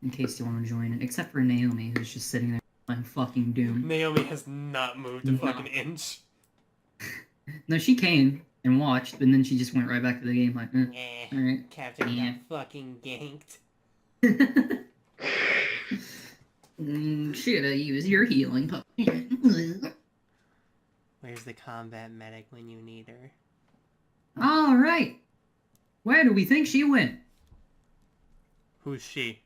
in case you want to join it. Except for Naomi, who's just sitting there playing fucking Doom. Naomi has not moved a fucking inch. No, she came and watched, and then she just went right back to the game like, alright. Captain got fucking ganked. Should I use your healing potion? Where's the combat medic when you need her? Alright. Where do we think she went? Who's she?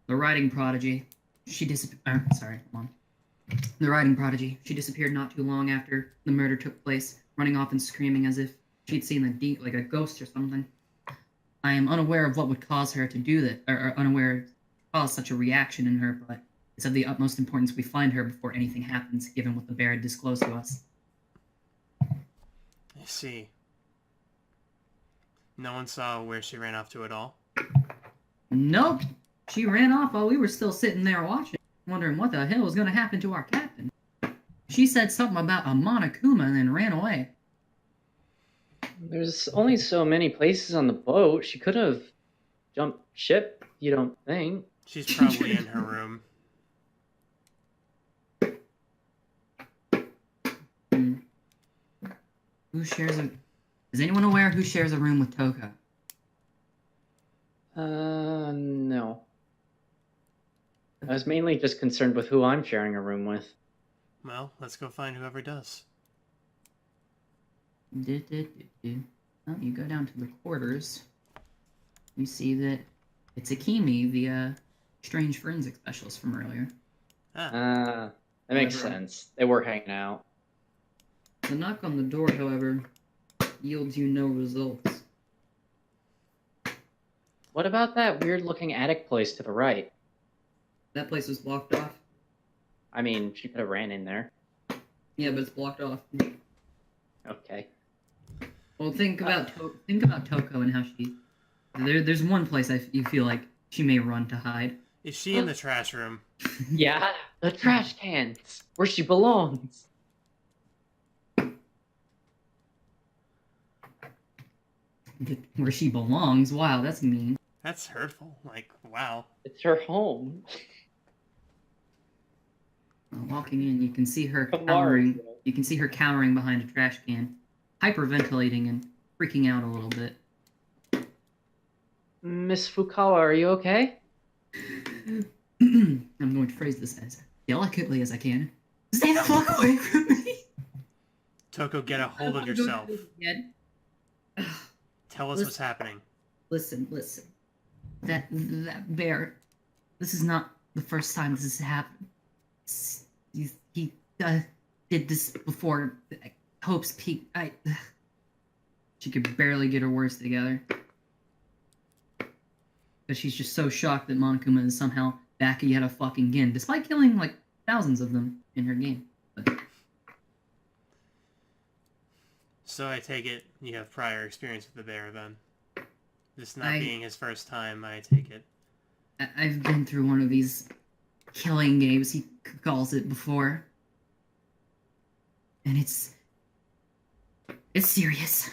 The writing prodigy. She disappeared. Sorry, hold on. The writing prodigy. She disappeared not too long after the murder took place, running off and screaming as if she'd seen like a ghost or something. I am unaware of what would cause her to do that, or unaware of cause such a reaction in her, but it's of the utmost importance we find her before anything happens, given what the bear had disclosed to us. I see. No one saw where she ran off to at all? Nope. She ran off while we were still sitting there watching, wondering what the hell was going to happen to our captain. She said something about a Monokuma and then ran away. There's only so many places on the boat. She could have jumped ship, you don't think? She's probably in her room. Who shares a... Is anyone aware who shares a room with Toko? No. I was mainly just concerned with who I'm sharing a room with. Well, let's go find whoever does. Oh, you go down to the quarters. You see that it's Akemi, the strange forensic specialist from earlier. That makes sense. They were hanging out. The knock on the door, however, yields you no results. What about that weird-looking attic place to the right? That place was blocked off. I mean, she could have ran in there. Yeah, but it's blocked off. Okay. Well, think about Toko and how she... There's one place you feel like she may run to hide. Is she in the trash room? Yeah, the trash cans, where she belongs. Where she belongs? Wow, that's mean. That's hurtful. Like, wow. It's her home. Walking in, you can see her cowering. You can see her cowering behind a trash can, hyperventilating and freaking out a little bit. Miss Fukawa, are you okay? I'm going to phrase this as delicately as I can. Stay the fuck away from me! Toko, get a hold of yourself. Tell us what's happening. Listen. That bear. This is not the first time this has happened. He did this before Hope's Peak. She could barely get her words together. But she's just so shocked that Monokuma is somehow back yet a fucking again, despite killing like thousands of them in her game. But... So I take it you have prior experience with the bear then? This not being his first time, I take it. I've been through one of these killing games, he calls it, before. And it's serious.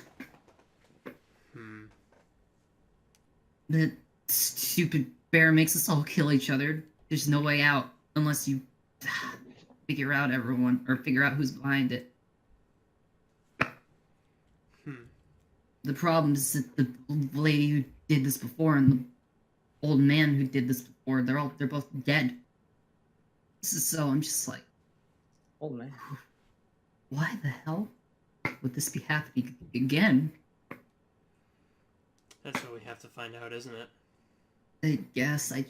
The stupid bear makes us all kill each other. There's no way out unless you figure out who's behind it. The problem is that the lady who did this before and the old man who did this before, they're both dead. So I'm just like, Old man. Why the hell would this be happening again? That's what we have to find out, isn't it? I guess I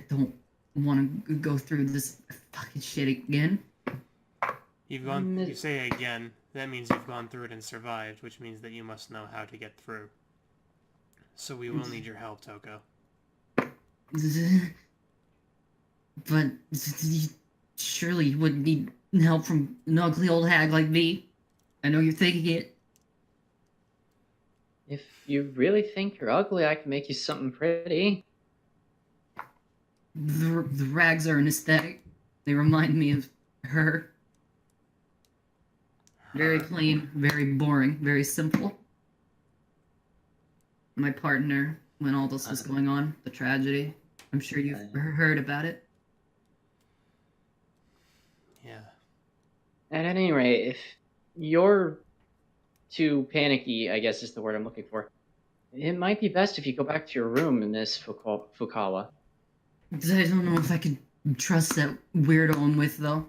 don't want to go through this fucking shit again. You say again, that means you've gone through it and survived, which means that you must know how to get through. So we will need your help, Toko. But surely you wouldn't need help from an ugly old hag like me. I know you're thinking it. If you really think you're ugly, I can make you something pretty. The rags are an aesthetic. They remind me of her. Very plain, very boring, very simple. My partner, when all this was going on, the tragedy. I'm sure you've heard about it. Yeah. At any rate, if you're too panicky, I guess is the word I'm looking for, it might be best if you go back to your room, Miss Fukawa. I don't know if I can trust that weirdo I'm with, though.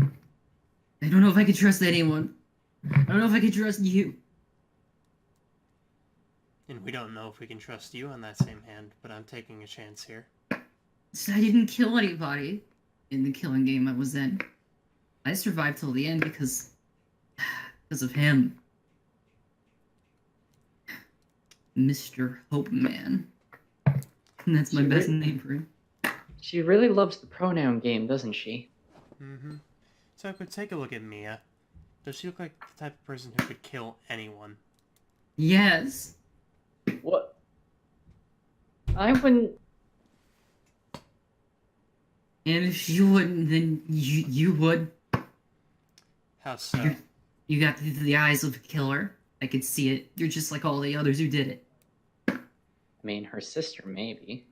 I don't know if I can trust anyone. I don't know if I can trust you. And we don't know if we can trust you on that same hand, but I'm taking a chance here. So I didn't kill anybody in the killing game I was in. I survived till the end because of him. Mr. Hope Man. And that's my best name for him. She really loves the pronoun game, doesn't she? Mm-hmm. So I could take a look at Mia. Does she look like the type of person who could kill anyone? Yes. What? I wouldn't... And if you wouldn't, then you would. How so? You got the eyes of a killer. I could see it. You're just like all the others who did it. I mean, her sister, maybe.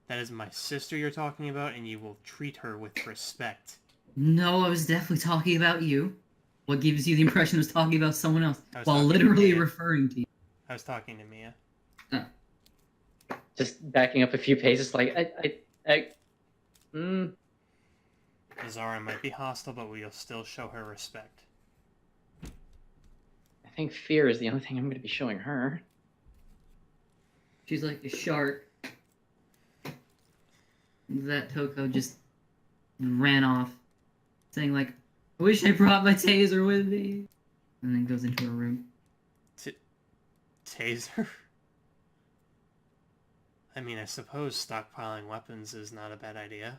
That is my sister you're talking about, and you will treat her with respect. No, I was definitely talking about you. What gives you the impression I was talking about someone else while talking to literally Mia. referring to you? I was talking to Mia. Just backing up a few paces, like, Zara might be hostile, but we'll still show her respect. I think fear is the only thing I'm going to be showing her. She's like a shark. That Toko just ran off, saying like, I wish I brought my taser with me. And then goes into her room. Taser? I mean, I suppose stockpiling weapons is not a bad idea. Are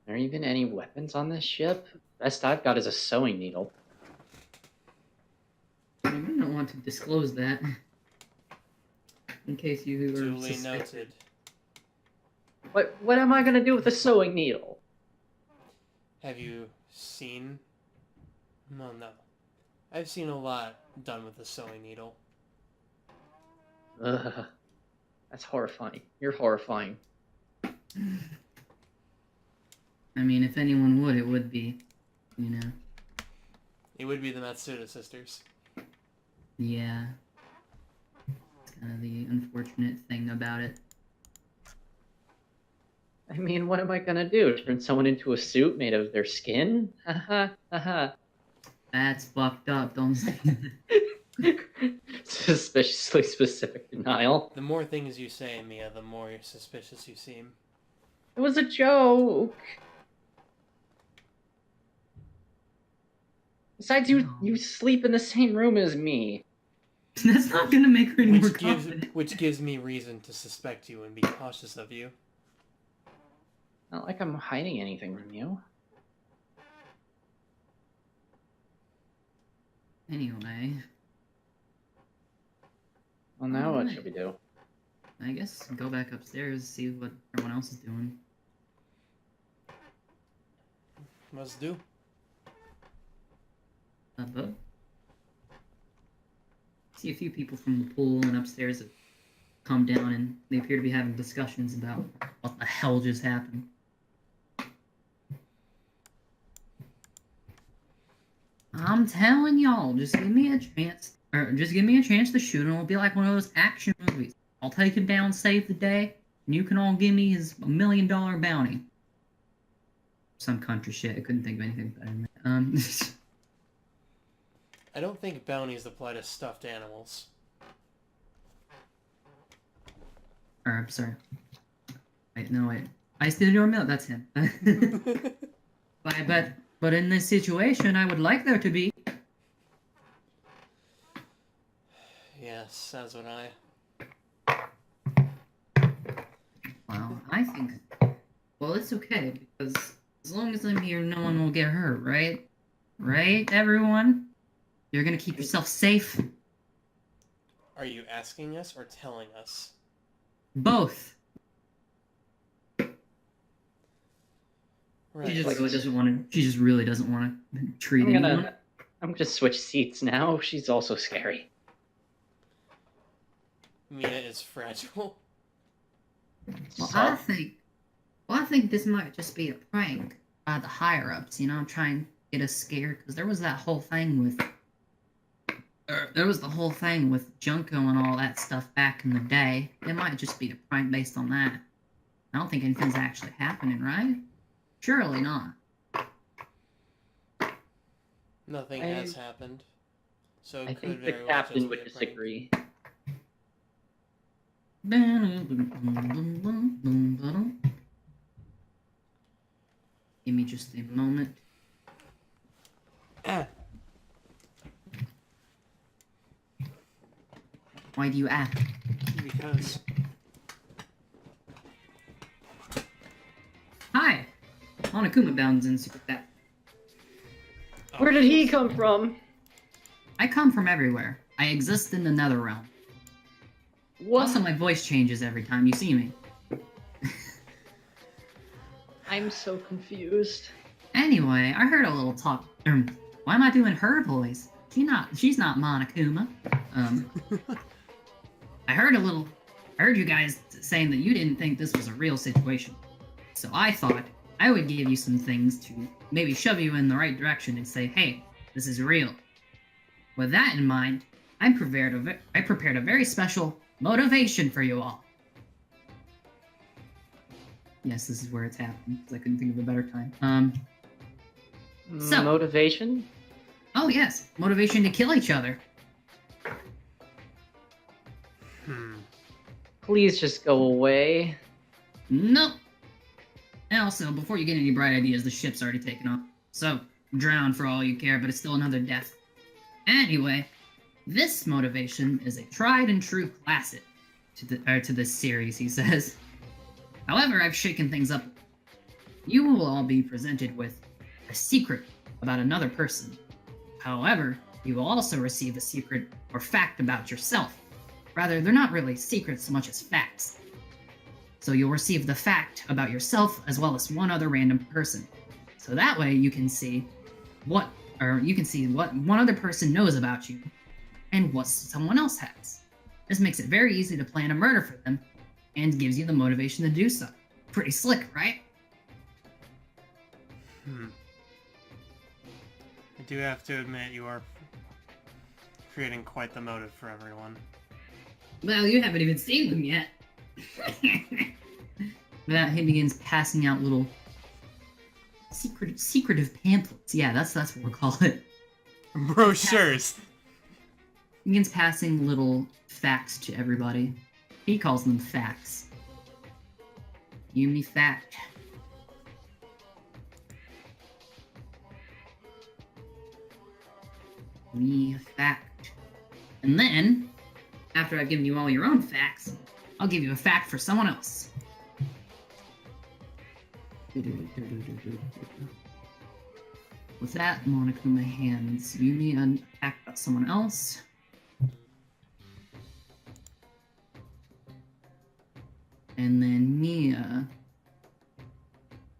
there even any weapons on this ship? Best I've got is a sewing needle. I don't want to disclose that. In case you were Duly suspected. noted. What am I gonna do with a sewing needle? Have you seen... No. I've seen a lot done with a sewing needle. Ugh. That's horrifying. You're horrifying. I mean, if anyone would, it would be, you know. It would be the Matsuda sisters. Yeah. It's kind of the unfortunate thing about it. I mean, what am I gonna do? Turn someone into a suit made of their skin? Haha, haha. That's fucked up, don't say that. Suspiciously specific denial. The more things you say, Mia, the more suspicious you seem. It was a joke. Besides, you sleep in the same room as me. That's not gonna make her any more confident. Which gives me reason to suspect you and be cautious of you. Not like I'm hiding anything from you. Anyway. Well, now what should we do? I guess go back upstairs, see what everyone else is doing. Must do. But see a few people from the pool and upstairs have come down and they appear to be having discussions about what the hell just happened. I'm telling y'all, just give me a chance, or just give me a chance to shoot, and it'll be like one of those action movies. I'll take him down, save the day, and you can all give me his $1 million bounty. Some country shit. I couldn't think of anything better than that. I don't think bounties apply to stuffed animals. Or, I'm sorry. Wait, no, wait. I still your milk. That's him. But in this situation, I would like there to be. Yes, that's what I... Well, I think... Well, it's okay, because as long as I'm here, no one will get hurt, right? Right, everyone? You're gonna keep yourself safe? Are you asking us or telling us? Both. Right. She just really doesn't want to. She just really doesn't want to treat anyone. I'm gonna switch seats now. She's also scary. Mia is fragile. Well, So, I think this might just be a prank by the higher ups. You know, trying to get us scared because there was that whole thing with. There was the whole thing with Junko and all that stuff back in the day. It might just be a prank based on that. I don't think anything's actually happening, right? Surely not. Nothing has happened. So it I could think the very well captain just would be a prank. disagree. Give me just a moment. Ah. Why do you ask? Because Hi! Monokuma bounds in Super Cat. Where did he come from? I come from everywhere. I exist in the nether realm. What? Also, my voice changes every time you see me. I'm so confused. Anyway, I heard a little talk. Why am I doing her voice? She's not Monokuma. I heard you guys saying that you didn't think this was a real situation. So I thought I would give you some things to maybe shove you in the right direction and say, hey, this is real. With that in mind, I prepared a very special motivation for you all. Yes, this is where it's happened, because I couldn't think of a better time. So- Motivation? Oh yes, motivation to kill each other. Please just go away. Nope. And also, before you get any bright ideas, the ship's already taken off. So, drown for all you care, but it's still another death. Anyway, this motivation is a tried and true classic to this series, he says. However, I've shaken things up. You will all be presented with a secret about another person. However, you will also receive a secret or fact about yourself. Rather, they're not really secrets so much as facts. So you'll receive the fact about yourself as well as one other random person. So that way you can see what one other person knows about you and what someone else has. This makes it very easy to plan a murder for them and gives you the motivation to do so. Pretty slick, right? I do have to admit you are creating quite the motive for everyone. Well, you haven't even seen them yet. That he begins passing out little secretive pamphlets. Yeah, that's what we'll call it. Brochures! He begins passing little facts to everybody. He calls them facts. Give me fact. Me fact. And then, after I've given you all your own facts, I'll give you a fact for someone else. With that, Monokuma hands Yumi a fact about someone else. And then Mia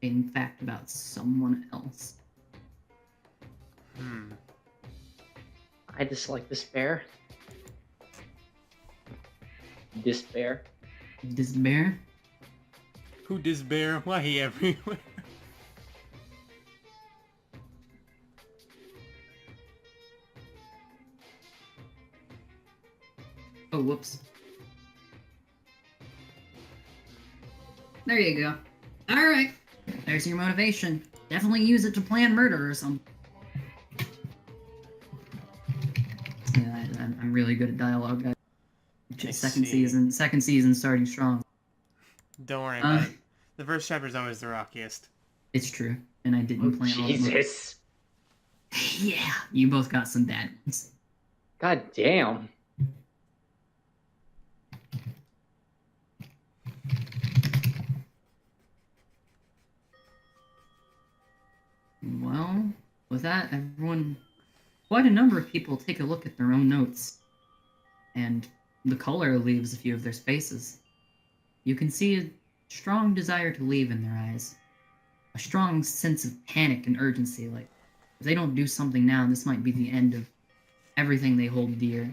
a fact about someone else. I dislike despair. Despair. Despair? Who despair? Why he everywhere? Oh, whoops. There you go. Alright. There's your motivation. Definitely use it to plan murder or something. Yeah, I'm really good at dialogue, guys. Second season starting strong. Don't worry about it. The first chapter is always the rockiest. It's true. And I didn't plan all the Jesus. Yeah, you both got some bad ones. God damn. Well, with that, quite a number of people take a look at their own notes. And the color leaves a few of their spaces. You can see a strong desire to leave in their eyes. A strong sense of panic and urgency, like If they don't do something now, this might be the end of everything they hold dear.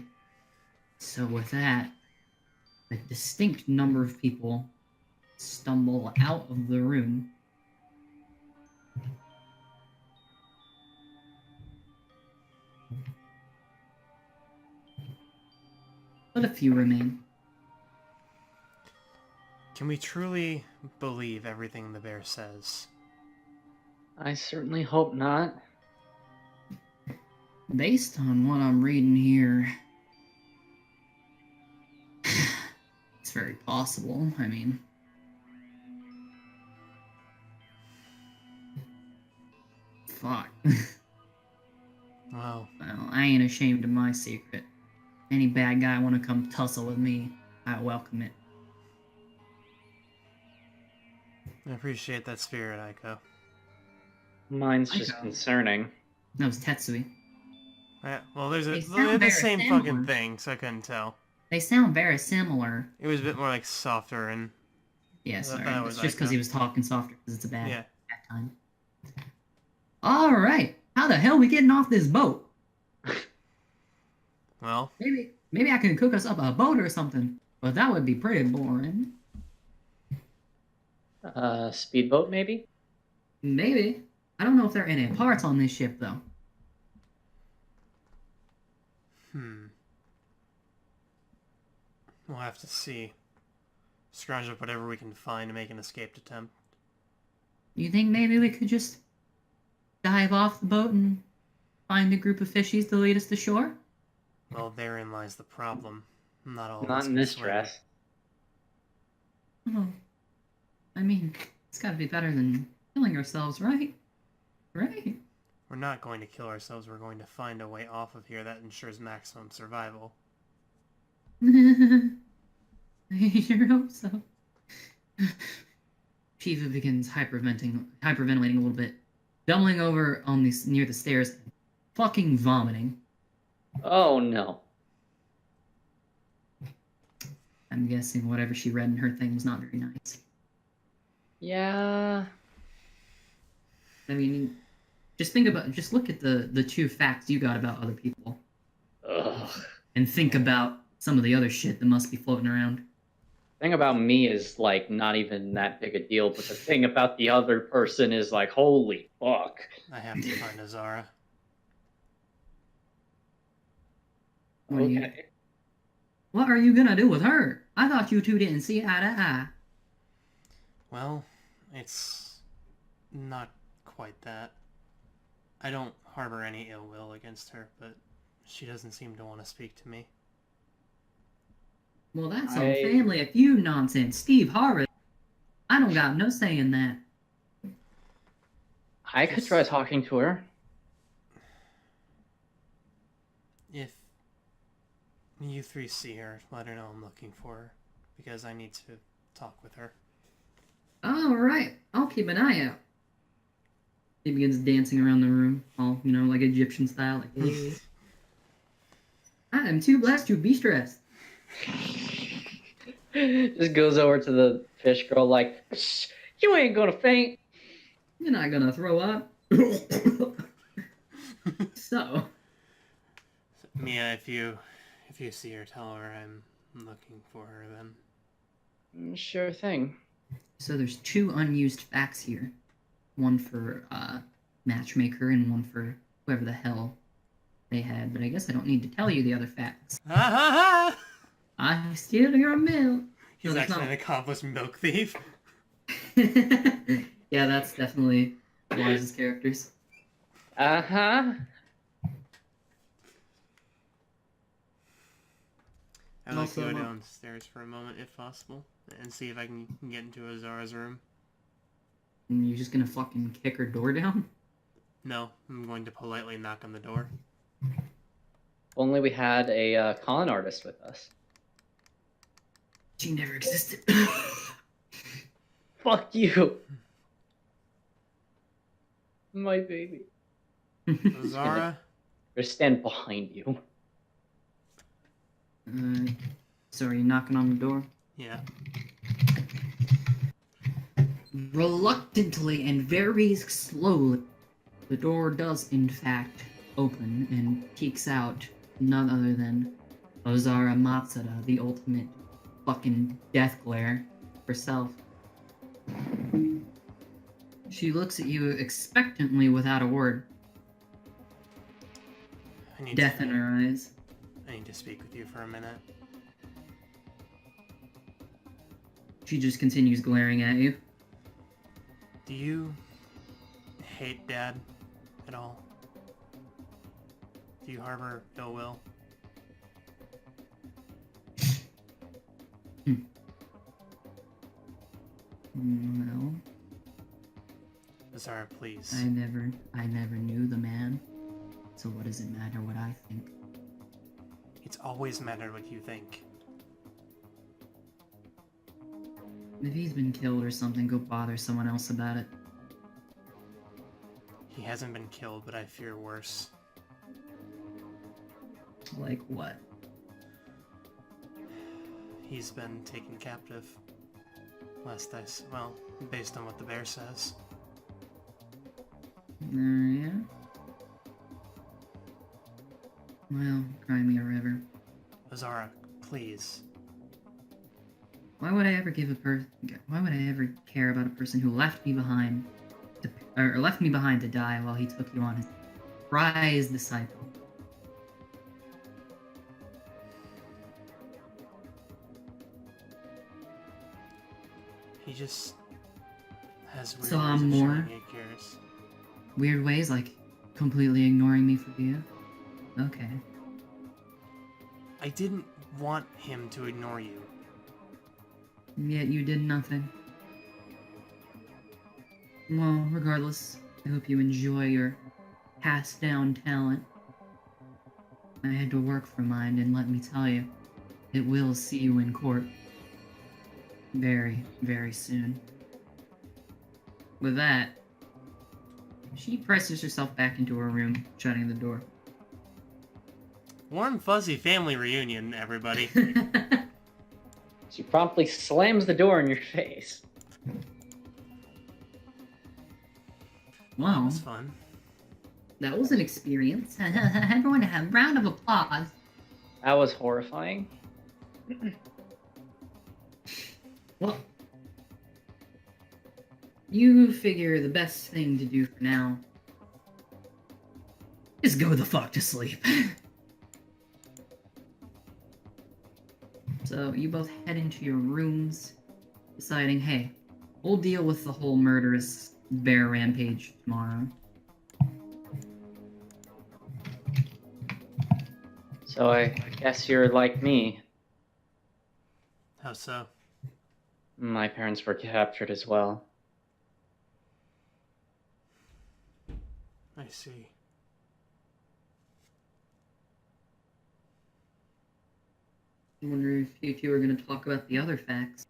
So with that, a distinct number of people stumble out of the room. But a few remain. Can we truly believe everything the bear says? I certainly hope not. Based on what I'm reading here, it's very possible. I mean, fuck. Well, Well, I ain't ashamed of my secret. Any bad guy want to come tussle with me, I welcome it. I appreciate that spirit, Aiko. Mine's just Aiko. concerning. That was Tetsui. Yeah, well, they're sound the very same similar. fucking thing, so I couldn't tell. They sound very similar. It was a bit more like softer and Yeah, thought sorry. that It's was just because Aiko. he was talking softer because it's a bad, yeah. bad time. Alright, how the hell we getting off this boat? Well, Maybe I can cook us up a boat or something, but that would be pretty boring. Speedboat, maybe? Maybe. I don't know if there are any parts on this ship, though. We'll have to see. Scrounge up whatever we can find to make an escaped attempt. You think maybe we could just dive off the boat and find a group of fishies to lead us to shore? Well, therein lies the problem. Not all of Not us in can this swim. dress. Oh, I mean, it's gotta be better than killing ourselves, right? Right? We're not going to kill ourselves, we're going to find a way off of here that ensures maximum survival. I sure hope so. Shiva begins hyperventilating a little bit, doubling over on near the stairs, and fucking vomiting. Oh no. I'm guessing whatever she read in her thing was not very nice. Yeah. I mean, just look at the two facts you got about other people, Ugh. and think about some of the other shit that must be floating around. Thing about me is like not even that big a deal, but the thing about the other person is like, holy fuck. I have to find Azara. Okay. What are you gonna do with her? I thought you two didn't see eye to eye. Well, it's not quite that. I don't harbor any ill will against her, but she doesn't seem to want to speak to me. Well, that's some family feud nonsense. Steve Harvey. I don't got no say in that. I could try talking to her. If you three see her, let her know I'm looking for her, because I need to talk with her. Alright, I'll keep an eye out. He begins dancing around the room, all, like Egyptian style. Like, I am too blessed to be stressed. Just goes over to the fish girl like, "Shh, you ain't gonna faint." You're not gonna throw up. So, Mia, if you see her, tell her I'm looking for her then. Sure thing. so there's two unused facts here. One for Matchmaker and one for whoever the hell they had. But I guess I don't need to tell you the other facts. Ha ha ha! I steal your milk. He's No, there's actually not. an accomplished milk thief. Yeah, that's definitely Lars's characters. Uh-huh. I'd like to Also, go downstairs for a moment, if possible, and see if I can get into Azara's room. And you're just gonna fucking kick her door down? No, I'm going to politely knock on the door. Only we had a con artist with us. She never existed. Fuck you. My baby. Azara? Just stand behind you. So are you knocking on the door? Yeah. Reluctantly and very slowly, The door does, in fact, open and peeks out none other than Ozara Matsuda, the ultimate fucking death glare herself. She looks at you expectantly without a word. Death in her eyes. I need to speak with you for a minute. She just continues glaring at you. Do you hate Dad at all? Do you harbor ill will? Well, Azara, please. I never knew the man. So what does it matter what I think? It's always mattered what you think. If he's been killed or something, go bother someone else about it. He hasn't been killed, but I fear worse. Like what? He's been taken captive. Well, based on what the bear says. Yeah? Well, cry me a river. Azara, please. Why would I ever care about a person who left me behind to die while he took you on his prized disciple? He just has weird So ways I'm of more- showing he cares. Weird ways, like completely ignoring me for you? Okay. I didn't want him to ignore you. Yet you did nothing. Well, regardless, I hope you enjoy your passed-down talent. I had to work for mine, and let me tell you, it will see you in court. Very, very soon. With that, she presses herself back into her room, shutting the door. Warm, fuzzy family reunion, everybody. She promptly slams the door in your face. That Wow, was fun. that was an experience. Everyone have a round of applause. That was horrifying. Well, you figure the best thing to do for now is go the fuck to sleep. So you both head into your rooms, deciding, hey, we'll deal with the whole murderous bear rampage tomorrow. So I guess you're like me. How so? My parents were captured as well. I see. I wonder if you were going to talk about the other facts.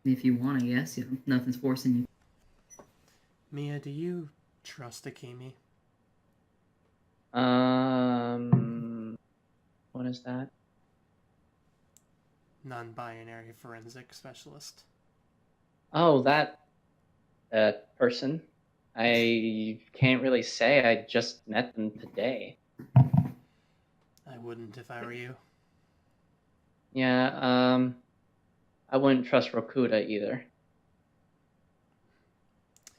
If you want to, yes, nothing's forcing you. Mia, do you trust Akemi? What is that? Non-binary forensic specialist. Oh, that person. I can't really say. I just met them today. I wouldn't if I were you. Yeah, I wouldn't trust Rokuda either.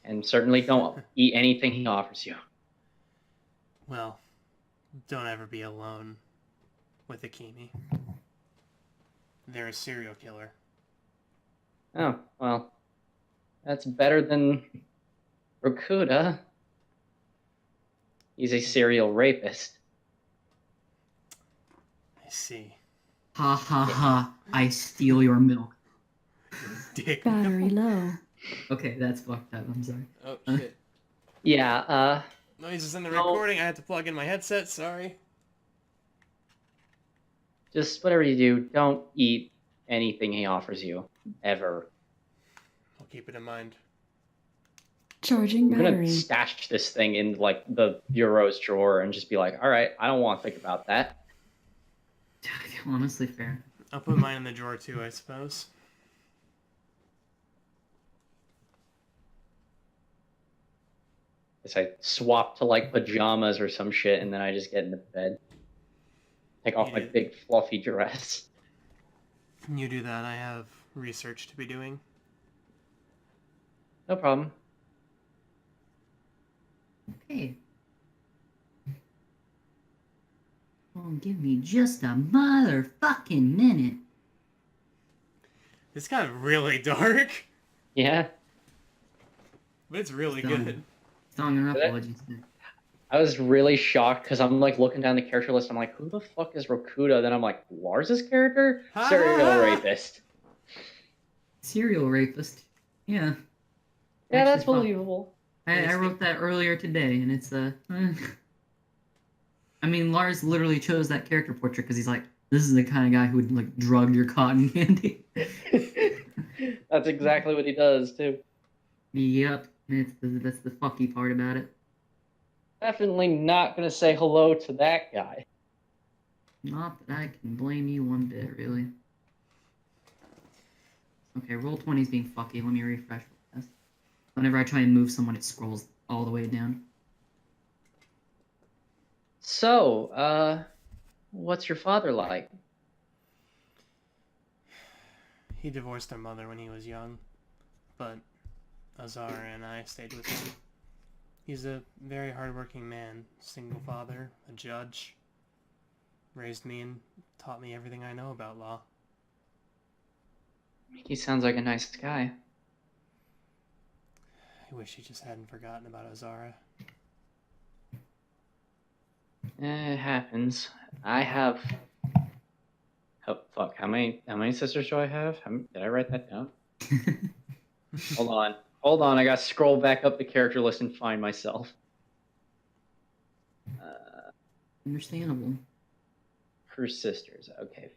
And certainly don't eat anything he offers you. Well, don't ever be alone with Akemi. They're a serial killer. Oh, well. That's better than Rokuda. He's a serial rapist. I see. Ha ha ha, I steal your milk. Dick. Battery low. Okay, that's fucked up, I'm sorry. Oh, shit. Yeah, Noise is in the No. recording. I had to plug in my headset. Sorry. just whatever you do, don't eat anything he offers you. Ever. I'll keep it in mind. Charging I'm gonna battery. stash this thing in, like, the bureau's drawer and just be like, alright, I don't want to think about that. Honestly, fair. I'll put mine in the drawer too, I suppose. Guess I swap to like pajamas or some shit, and then I just get into bed. Take off my You- big fluffy dress. You do that. I have research to be doing. No problem. Okay. Oh, give me just a motherfucking minute. This got really dark, Yeah, but it's really Done. good. Danganronpa That- Legends. I was really shocked because I'm like looking down the character list. I'm like, who the fuck is Rokuda? Then I'm like, Lars's character, serial rapist. Serial rapist. Yeah. Yeah, that's Actually, fuck. believable. I wrote that earlier today, and it's I mean, Lars literally chose that character portrait because he's like, this is the kind of guy who would like drug your cotton candy. That's exactly what he does too. Yep, that's the fucky part about it. Definitely not gonna say hello to that guy. Not that I can blame you one bit, really. Okay, roll 20 is being fucky. Let me refresh this. Whenever I try and move someone, it scrolls all the way down. So, what's your father like? He divorced their mother when he was young, but Azara and I stayed with him. He's a very hardworking man, single father, a judge. Raised me and taught me everything I know about law. He sounds like a nice guy. I wish he just hadn't forgotten about Azara. It happens. I have. Oh fuck! How many sisters do I have? Did I write that down? Hold on. I got to scroll back up the character list and find myself. Understandable. Her sisters. Okay.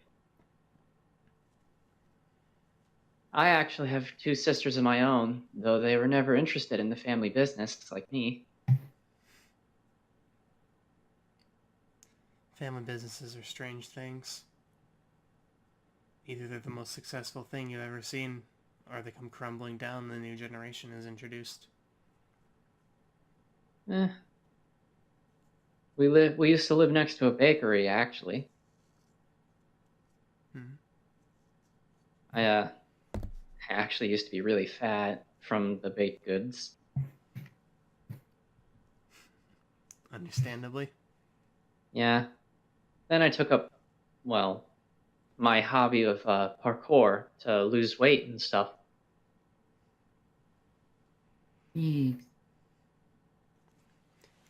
I actually have 2 sisters of my own, though they were never interested in the family business like me. Family businesses are strange things. Either they're the most successful thing you've ever seen, or they come crumbling down when the new generation is introduced. Eh. We used to live next to a bakery, actually. Hmm. I actually used to be really fat from the baked goods. Understandably. Yeah. Then I took up, well, my hobby of parkour to lose weight and stuff. Thanks.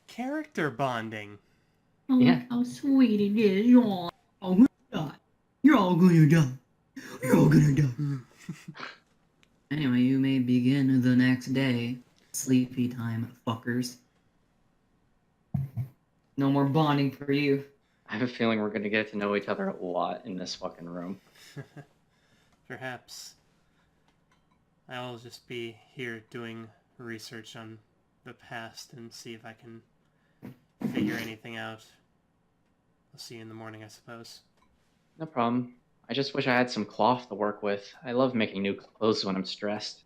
Character bonding. Oh, Yeah. look how sweet it is. You're all gonna die. You're all gonna die. You're all gonna die. Anyway, you may begin the next day. Sleepy time, fuckers. No more bonding for you. I have a feeling we're going to get to know each other a lot in this fucking room. Perhaps. I'll just be here doing research on the past and see if I can figure anything out. I'll see you in the morning, I suppose. No problem. I just wish I had some cloth to work with. I love making new clothes when I'm stressed.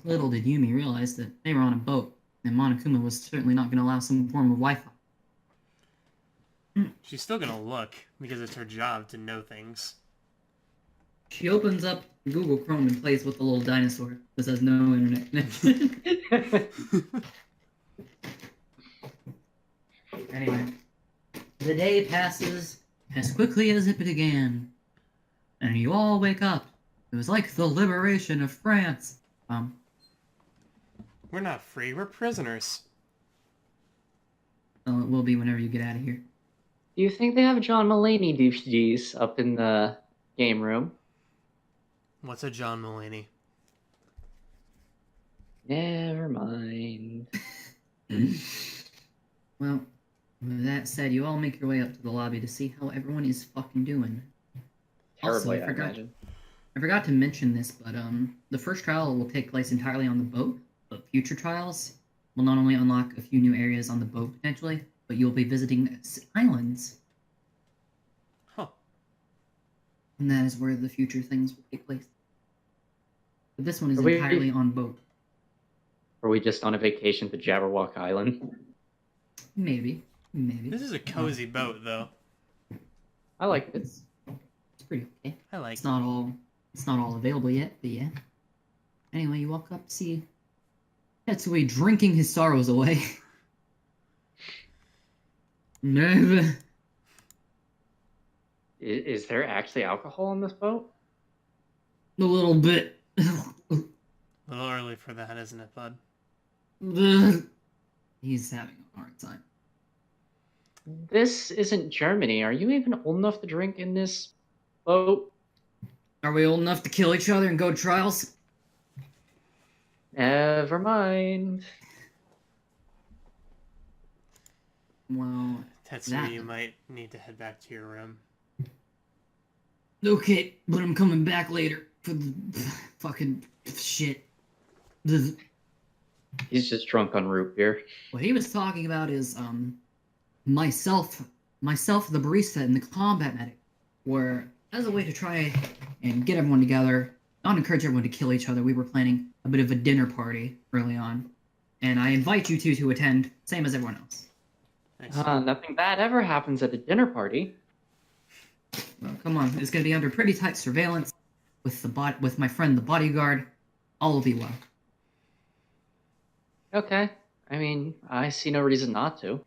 Little did Yumi realize that they were on a boat, and Monokuma was certainly not going to allow some form of Wi-Fi. She's still gonna look, because it's her job to know things. She opens up Google Chrome and plays with the little dinosaur that says no internet connection. Anyway, the day passes as quickly as it began, and you all wake up. It was like the liberation of France. We're not free, we're prisoners. Well, it will be whenever you get out of here. Do you think they have John Mulaney DVDs up in the game room? What's a John Mulaney? Never mind. Well, with that said, you all make your way up to the lobby to see how everyone is fucking doing. Terribly, Also, I imagine. I forgot to mention this, but the first trial will take place entirely on the boat, but future trials will not only unlock a few new areas on the boat potentially, but you'll be visiting islands. Huh. And that is where the future things will take place. But this one is Are we- entirely on boat. Or are we just on a vacation to Jabberwock Island? Maybe. This is a cozy boat, though. I like it. It's pretty okay. I like It's not all available yet, but yeah. Anyway, you walk up to see Tetsui drinking his sorrows away. Never. Is there actually alcohol on this boat? A little bit. A little early for that, isn't it, bud? He's having a hard time. This isn't Germany. Are you even old enough to drink in this boat? Are we old enough to kill each other and go to trials? Never mind. Well, Tetsuya, you might need to head back to your room. okay, but I'm coming back later for the fucking shit. He's just drunk on root beer. What he was talking about is myself, the barista, and the combat medic, where as a way to try and get everyone together, not encourage everyone to kill each other. We were planning a bit of a dinner party early on, and I invite you two to attend, same as everyone else. Nothing bad ever happens at a dinner party. Well, come on, it's gonna be under pretty tight surveillance with with my friend the bodyguard. All will be well. Okay. I mean, I see no reason not to.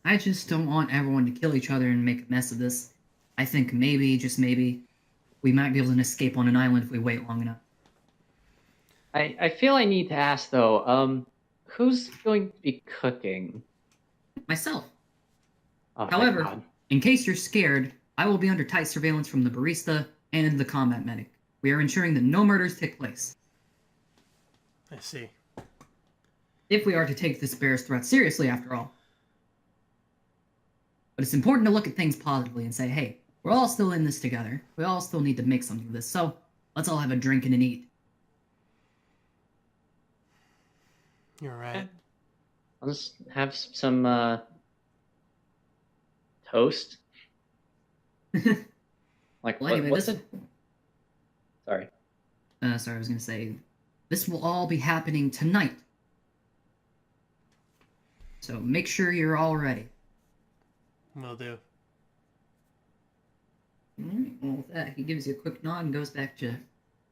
I just don't want everyone to kill each other and make a mess of this. I think maybe, just maybe, we might be able to escape on an island if we wait long enough. I feel I need to ask, though, who's going to be cooking? Myself. Oh, thank However, God. in case you're scared, I will be under tight surveillance from the barista and the combat medic. We are ensuring that no murders take place. I see. If we are to take this bear's threat seriously, after all. But it's important to look at things positively and say, hey, we're all still in this together. We all still need to make something of this, so let's all have a drink and an eat. You're right. I'll just have some, toast. Like, Well, anyway, what's this... it? Sorry. Sorry, I was going to say, this will all be happening tonight. So make sure you're all ready. Will do. Alright, well, with that, he gives you a quick nod and goes back to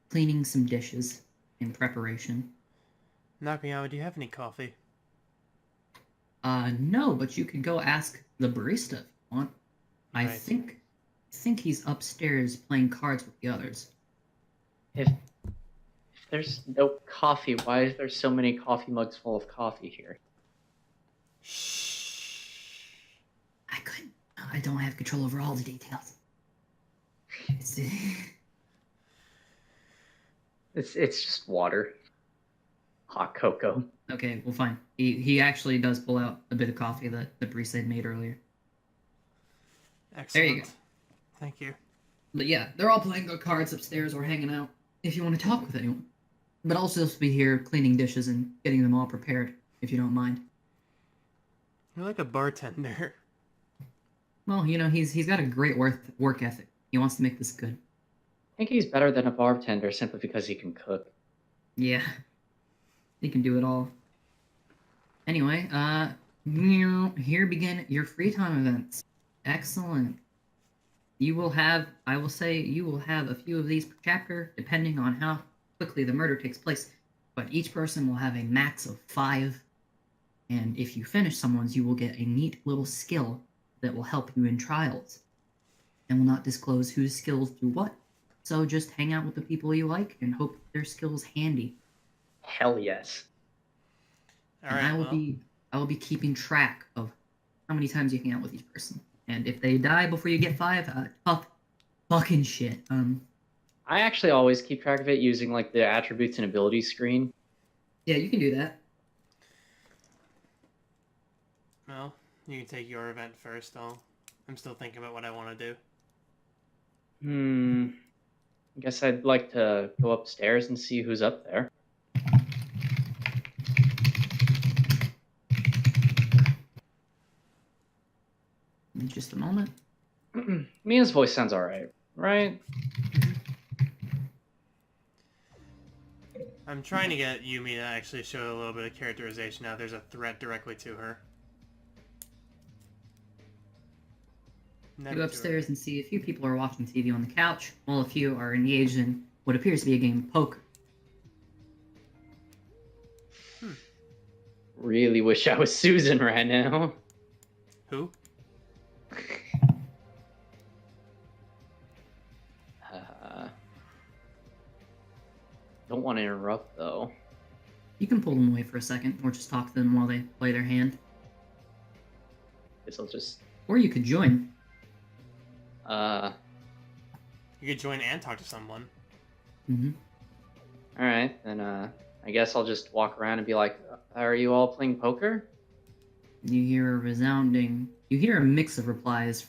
cleaning some dishes in preparation. Nakayama, do you have any coffee? No, but you could go ask the barista if you want. I Right. think he's upstairs playing cards with the others. If there's no coffee, why is there so many coffee mugs full of coffee here? Shh. I don't have control over all the details. It's just water. Hot cocoa. Okay, well, fine. He actually does pull out a bit of coffee that the barista had made earlier. Excellent. There you go. Thank you. But yeah, they're all playing good cards upstairs or hanging out if you want to talk with anyone. But I'll just be here cleaning dishes and getting them all prepared, if you don't mind. You're like a bartender. Well, you know, he's got a great work ethic. He wants to make this good. I think he's better than a bartender simply because he can cook. Yeah. He can do it all. Anyway, here begin your free time events. Excellent. I will say you will have a few of these per chapter, depending on how quickly the murder takes place. But each person will have a max of 5. And if you finish someone's, you will get a neat little skill that will help you in trials. And will not disclose whose skills do what. So just hang out with the people you like and hope their skills handy. Hell yes. All right. I will be keeping track of how many times you hang out with each person. And if they die before you get 5, tough fucking shit. I actually always keep track of it using like the attributes and abilities screen. Yeah, you can do that. Well, you can take your event first. I'm still thinking about what I want to do. I guess I'd like to go upstairs and see who's up there. In just a moment. Mia's voice sounds alright, right? I'm trying to get Yumi to actually show a little bit of characterization now. There's a threat directly to her. You go upstairs and see a few people are watching TV on the couch, while a few are engaged in what appears to be a game of poker. Really wish I was Susan right now. Who? Don't want to interrupt though. You can pull them away for a second, or just talk to them while they play their hand. Guess I'll just. Or you could join. You could join and talk to someone. Mm-hmm. All right, then. I guess I'll just walk around and be like, "Are you all playing poker?" You hear a mix of replies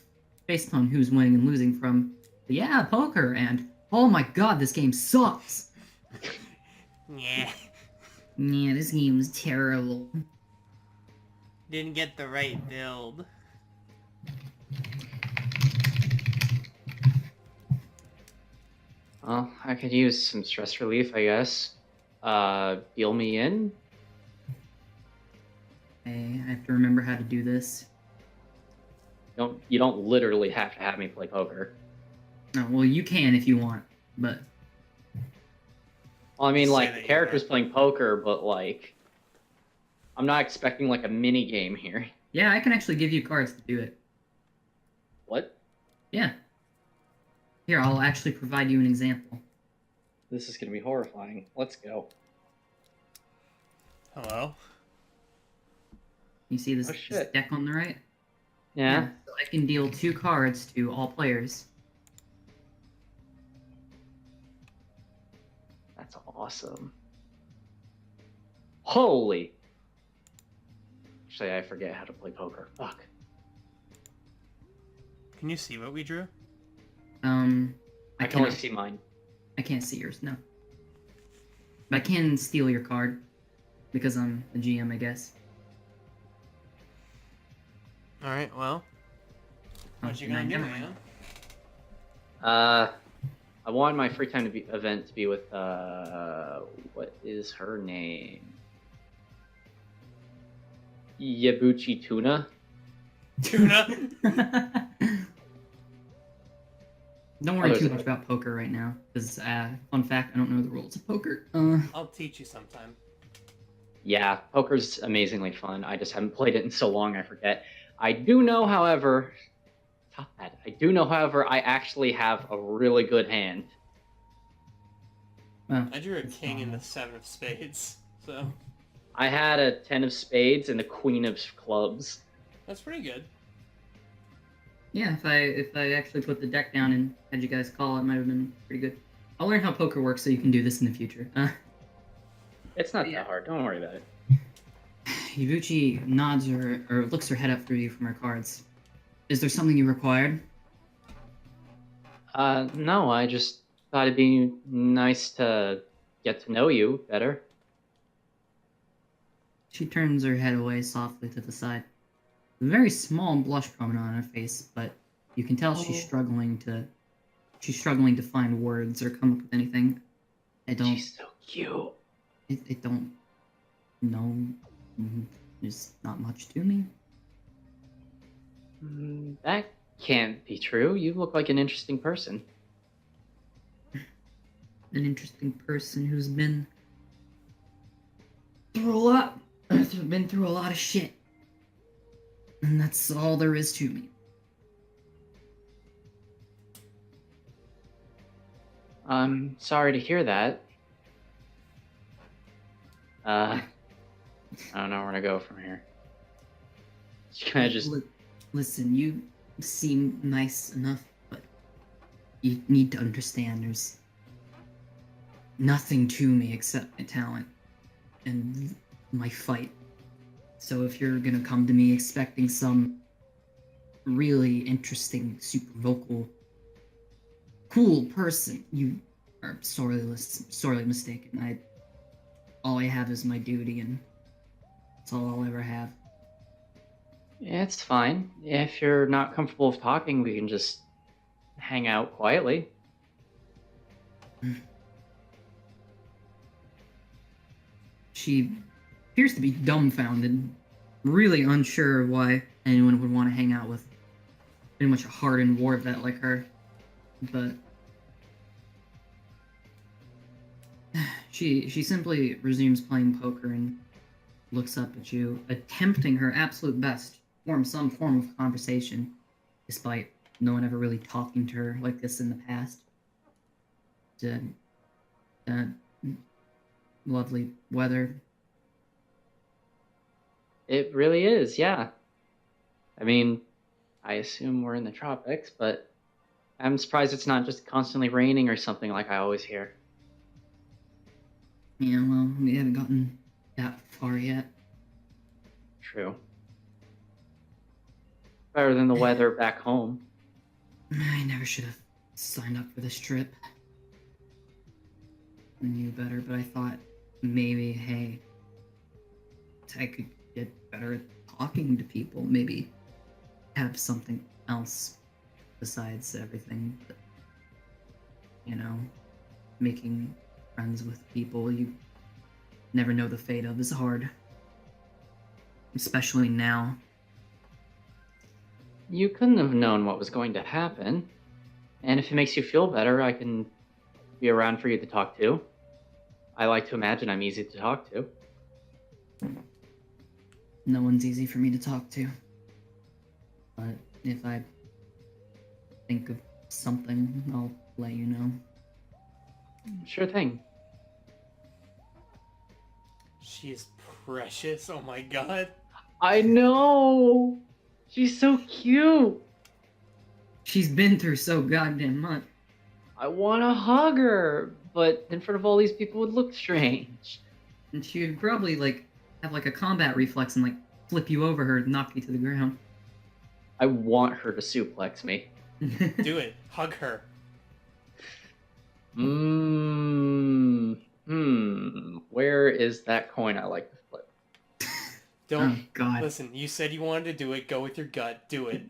based on who's winning and losing from, "Yeah, poker," and, "Oh my god, this game sucks." Yeah. Yeah, this game's terrible. Didn't get the right build. Well, I could use some stress relief, I guess. Deal me in. I have to remember how to do this. You don't literally have to have me play poker. No, well, you can if you want, but Well, I mean, Say like, that the you character's are. playing poker, but, like, I'm not expecting, like, a mini game here. yeah, I can actually give you cards to do it. What? Yeah. Here, I'll actually provide you an example. This is gonna be horrifying. Let's go. Hello? You see this, Oh, this shit. deck on the right? Yeah? So I can deal 2 cards to all players. That's awesome. Holy! Actually, I forget how to play poker. Fuck. Can you see what we drew? I can only see mine. I can't see yours, no. But I can steal your card because I'm the GM, I guess. Alright, well. What you Oh, gonna do, never mind. man? I want my free time event to be with, what is her name? Yabuchi Tuna? Tuna? Don't worry there's too a- much about poker right now, because, fun fact, I don't know the rules of poker. I'll teach you sometime. Yeah, poker's amazingly fun. I just haven't played it in so long I forget. I do know, however... Stop that. I do know, however, I actually have a really good hand. Well, I drew a king and the 7 of spades, so I had a 10 of spades and a queen of clubs. that's pretty good. yeah, if I actually put the deck down and had you guys call, it might have been pretty good. I'll learn how poker works so you can do this in the future. It's not Yeah. that hard. Don't worry about it. Ibuchi nods or looks her head up through you from her cards. Is there something you required? No, I just thought it'd be nice to get to know you better. She turns her head away softly to the side. A very small blush prominent on her face, but you can tell she's struggling to find words or come up with anything. I don't She's so cute. I don't know. There's not much to me. That can't be true. You look like an interesting person. An interesting person who's been through a lot. Been through a lot of shit. And that's all there is to me. I'm sorry to hear that. I don't know where to go from here. Can I just... Listen, you seem nice enough, but you need to understand there's nothing to me except my talent and my fight. So if you're gonna come to me expecting some really interesting, super vocal, cool person, you are sorely mistaken. All I have is my duty, and that's all I'll ever have. Yeah, it's fine. If you're not comfortable with talking, we can just hang out quietly. She appears to be dumbfounded, really unsure of why anyone would want to hang out with pretty much a hardened war vet like her. But she simply resumes playing poker and looks up at you, attempting her absolute best to form some form of conversation, despite no one ever really talking to her like this in the past. Lovely weather. It really is, yeah. I mean, I assume we're in the tropics, but I'm surprised it's not just constantly raining or something like I always hear. Yeah, well, we haven't gotten that far yet. True. Better than the weather back home. I never should have signed up for this trip. I knew better, but I thought maybe, hey, I could get better at talking to people. Maybe have something else besides everything. But, you know, making friends with people you never know the fate of is hard. Especially now. You couldn't have known what was going to happen. And if it makes you feel better, I can be around for you to talk to. I like to imagine I'm easy to talk to. No one's easy for me to talk to. But if I think of something, I'll let you know. Sure thing. She is precious. Oh my god. I know! She's so cute! She's been through so goddamn much. I want to hug her, but in front of all these people would look strange. And she would probably, like, have, like, a combat reflex and, like, flip you over her and knock you to the ground. I want her to suplex me. Do it. Hug her. Where is that coin I like to flip? Don't. Oh, God. Listen, you said you wanted to do it. Go with your gut. Do it.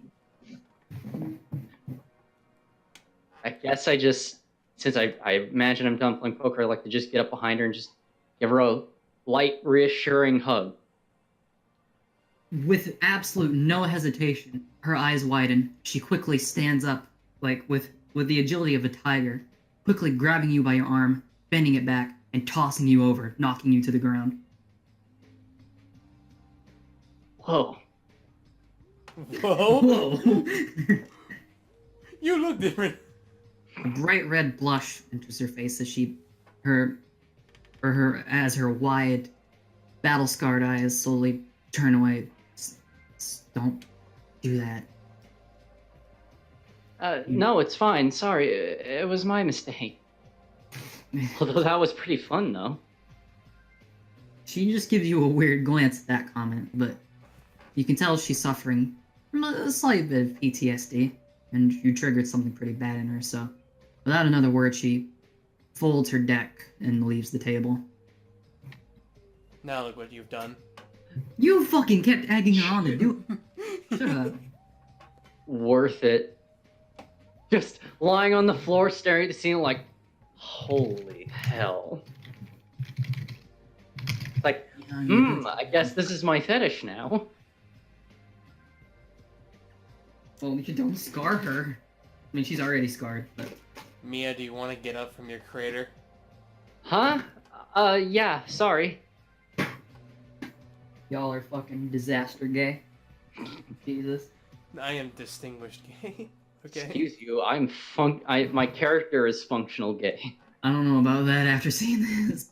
I guess I just, since I imagine I'm done playing poker, I like to just get up behind her and just give her a light, reassuring hug. With absolute no hesitation, her eyes widen. She quickly stands up, like, with the agility of a tiger, quickly grabbing you by your arm, bending it back, and tossing you over, knocking you to the ground. Whoa. Whoa. Whoa! You look different. A bright red blush enters her face as her wide, battle-scarred eyes slowly turn away. Don't do that. No, it's fine. Sorry, it was my mistake. Although that was pretty fun, though. She just gives you a weird glance at that comment, but you can tell she's suffering from a slight bit of PTSD, and you triggered something pretty bad in her, so without another word, she folds her deck and leaves the table. Now look what you've done. You fucking kept egging her on to do it. Shut up. Worth it. Just lying on the floor staring at the ceiling like, holy hell. Like, I guess this is my fetish now. Well, you don't scar her. I mean, she's already scarred, but... Mia, do you want to get up from your crater? Huh? Yeah, sorry. Y'all are fucking disaster gay. Jesus. I am distinguished gay. Okay. Excuse you, my character is functional gay. I don't know about that after seeing this.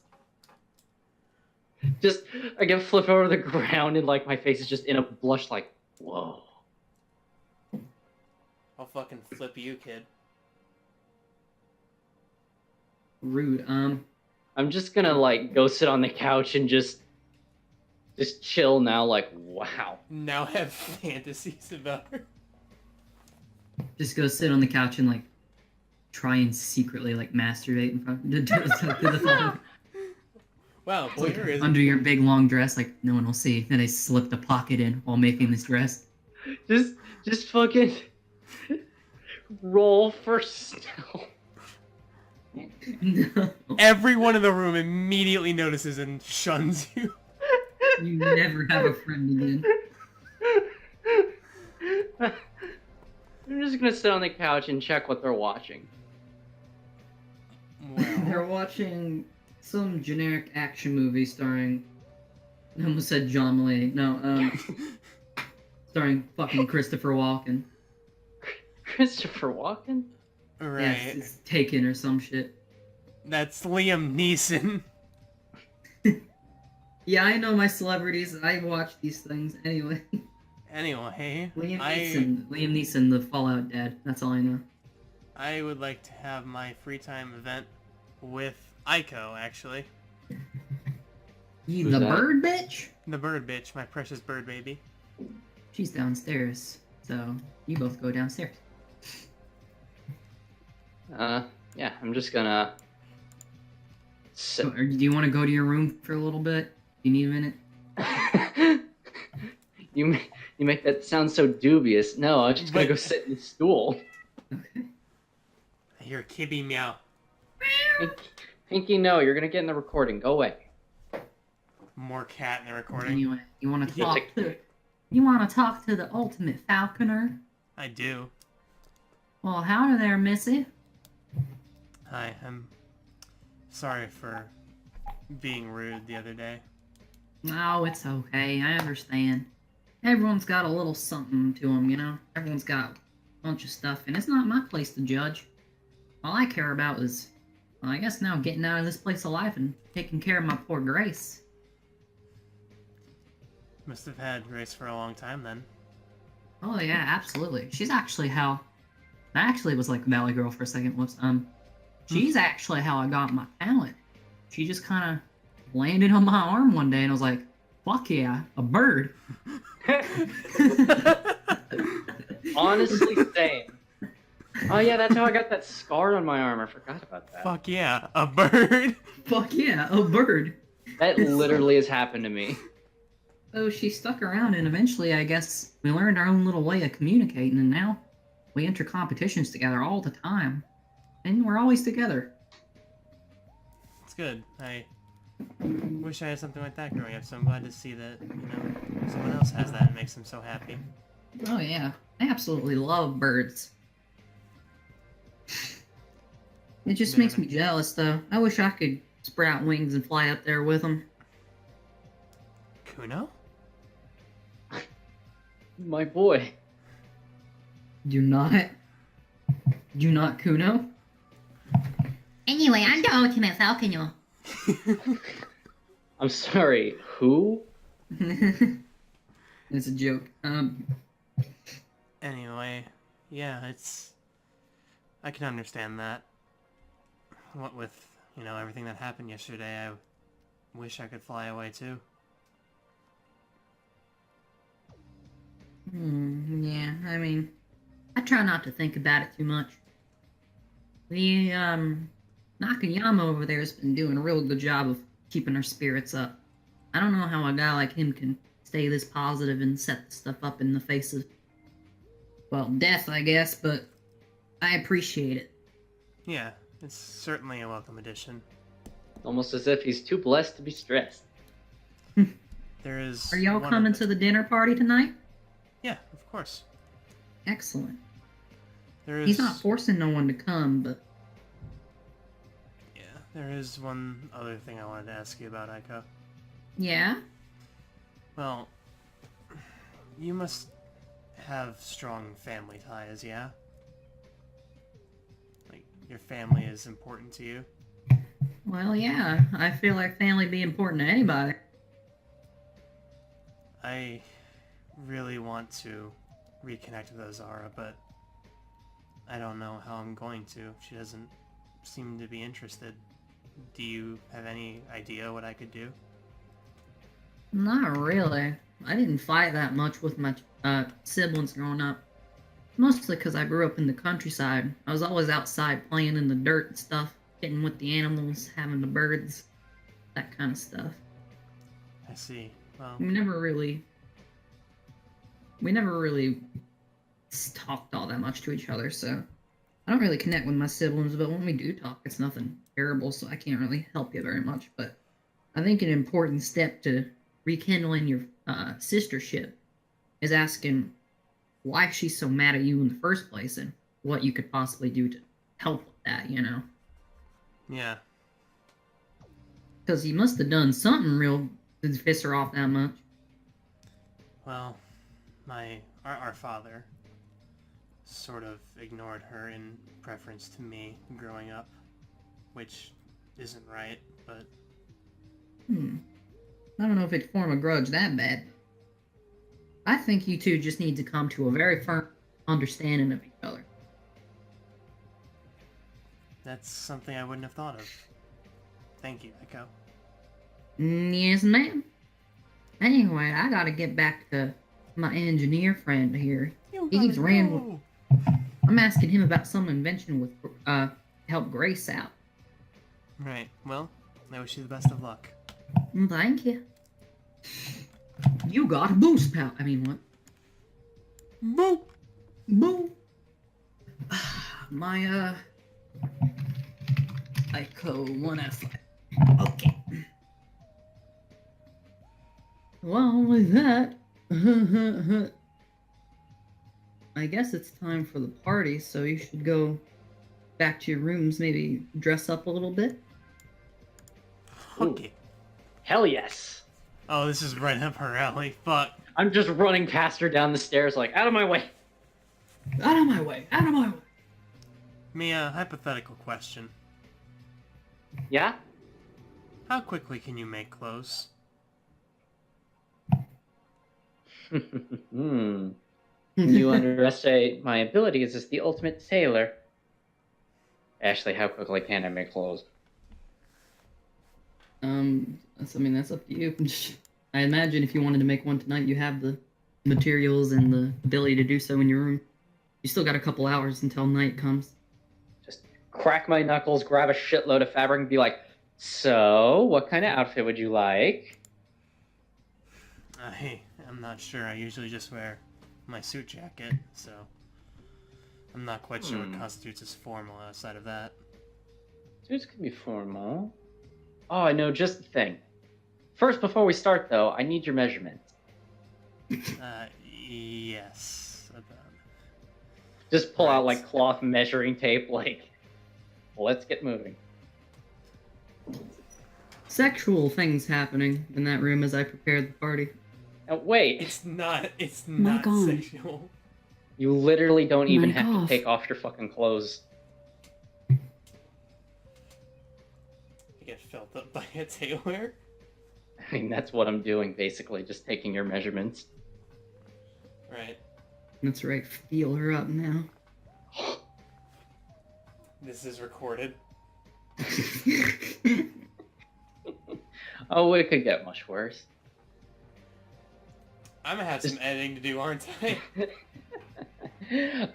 Just, I get flipped over the ground and like my face is just in a blush like, whoa. I'll fucking flip you, kid. Rude. I'm just gonna like go sit on the couch and just chill now like, wow. Now have fantasies about her. Just go sit on the couch and, like, try and secretly, like, masturbate in front to the phone. Wow, boy, there is. Under your big long dress, like, no one will see. Then I slipped a pocket in while making this dress. Just fucking roll for stealth. No. Everyone in the room immediately notices and shuns you. You never have a friend again. I'm just gonna sit on the couch and check what they're watching. They're Well, watching some generic action movie starring. I almost said John Mulaney. No, starring fucking Christopher Walken. Christopher Walken? right. Yes, it's Taken or some shit. That's Liam Neeson. Yeah, I know my celebrities. I watch these things anyway. Anyway, Liam Neeson, the Fallout dad. That's all I know. I would like to have my free time event with Aiko, actually. You Who's the that? bird bitch? The bird bitch, my precious bird baby. She's downstairs, so you both go downstairs. Yeah, I'm just gonna sit. Or do you want to go to your room for a little bit? You need a minute? You make that sound so dubious. No, I'm just gonna go sit in the stool. Okay. I hear Kibby meow. Pinky, no, you're gonna get in the recording. Go away. More cat in the recording. Anyway, you want to Yeah, talk to? You want to talk to the ultimate falconer? I do. Well, howdy there, Missy. Hi, I'm sorry for being rude the other day. Oh, it's okay. I understand. Everyone's got a little something to them, you know? Everyone's got a bunch of stuff, and it's not my place to judge. All I care about is, well, I guess now getting out of this place alive and taking care of my poor Grace. Must have had Grace for a long time then. Oh, yeah, absolutely. She's actually how... I actually was like Valley Girl for a second. Whoops. She's actually how I got my talent. She just kind of landed on my arm one day, and I was like, fuck yeah, a bird. Honestly, same. Oh yeah, that's how I got that scar on my arm. I forgot about that. Fuck yeah, a bird. Fuck yeah, a bird. That literally has happened to me. So she stuck around, and eventually, I guess, we learned our own little way of communicating, and now we enter competitions together all the time. And we're always together. It's good. I wish I had something like that growing up, so I'm glad to see that, someone else has that and makes them so happy. Oh yeah, I absolutely love birds. It just makes me jealous, though. I wish I could sprout wings and fly up there with them. Kuno? My boy. Do not Kuno. Anyway, I'm the ultimate falconer. I'm sorry, who? It's a joke. Anyway, yeah, I can understand that. What with, everything that happened yesterday, I wish I could fly away too. Yeah, I mean, I try not to think about it too much. The, Nakayama over there has been doing a real good job of keeping our spirits up. I don't know how a guy like him can stay this positive and set stuff up in the face of, well, death, I guess, but I appreciate it. Yeah, it's certainly a welcome addition. Almost as if he's too blessed to be stressed. There is. Are y'all one coming of the- to the dinner party tonight? Yeah, of course. Excellent. There is. He's not forcing no one to come, but Yeah, there is one other thing I wanted to ask you about, Aiko. yeah. Well, you must have strong family ties, yeah? Like, your family is important to you? Well, yeah. I feel like family be important to anybody. I really want to reconnect with Ozara, but I don't know how I'm going to. She doesn't seem to be interested. Do you have any idea what I could do? Not really. I didn't fight that much with my siblings growing up. Mostly because I grew up in the countryside. I was always outside playing in the dirt and stuff, getting with the animals, having the birds, that kind of stuff. I see. Well, We never really talked all that much to each other, so I don't really connect with my siblings, but when we do talk, it's nothing terrible, so I can't really help you very much. But I think an important step to rekindling your sistership is asking why she's so mad at you in the first place and what you could possibly do to help with that, you know? Yeah. Because you must have done something real to piss her off that much. Well, our father sort of ignored her in preference to me growing up, which isn't right, but... I don't know if it'd form a grudge that bad. I think you two just need to come to a very firm understanding of each other. That's something I wouldn't have thought of. Thank you, Echo. Yes, ma'am. Anyway, I gotta get back to my engineer friend here. He's rambling. I'm asking him about some invention with help Grace out. Right. Well, I wish you the best of luck. Thank you. You got a boost, pal. I mean, what? Boo! Boo! My, Echo 1F. Okay. Well, with that, I guess it's time for the party, so you should go back to your rooms, maybe dress up a little bit. Okay. Hell yes. Oh, this is right up her alley. Fuck. I'm just running past her down the stairs like, out of my way. Out of my way! Out of my way! Mia, hypothetical question. Yeah? How quickly can you make clothes? You underestimate my abilities as the ultimate sailor. Ashley, how quickly can I make clothes? That's up to you. I imagine if you wanted to make one tonight, you have the materials and the ability to do so in your room. You still got a couple hours until night comes. Just crack my knuckles, grab a shitload of fabric, and be like, so, what kind of outfit would you like? I'm not sure. I usually just wear my suit jacket, so I'm not quite sure what constitutes as formal outside of that. Suits can be formal. Oh, I know just the thing. First, before we start, though, I need your measurements. Yes. Just pull out, Right. like, cloth measuring tape, like, let's get moving. Sexual things happening in that room as I prepared the party. Now, wait, It's not Mic on. sexual. you literally don't even Mic have to off. take off your fucking clothes. You get felt up by a tailor? I mean, that's what I'm doing, basically, just taking your measurements. Right. That's right, feel her up now. This is recorded. Oh, it could get much worse. I'm gonna have some editing to do, aren't I?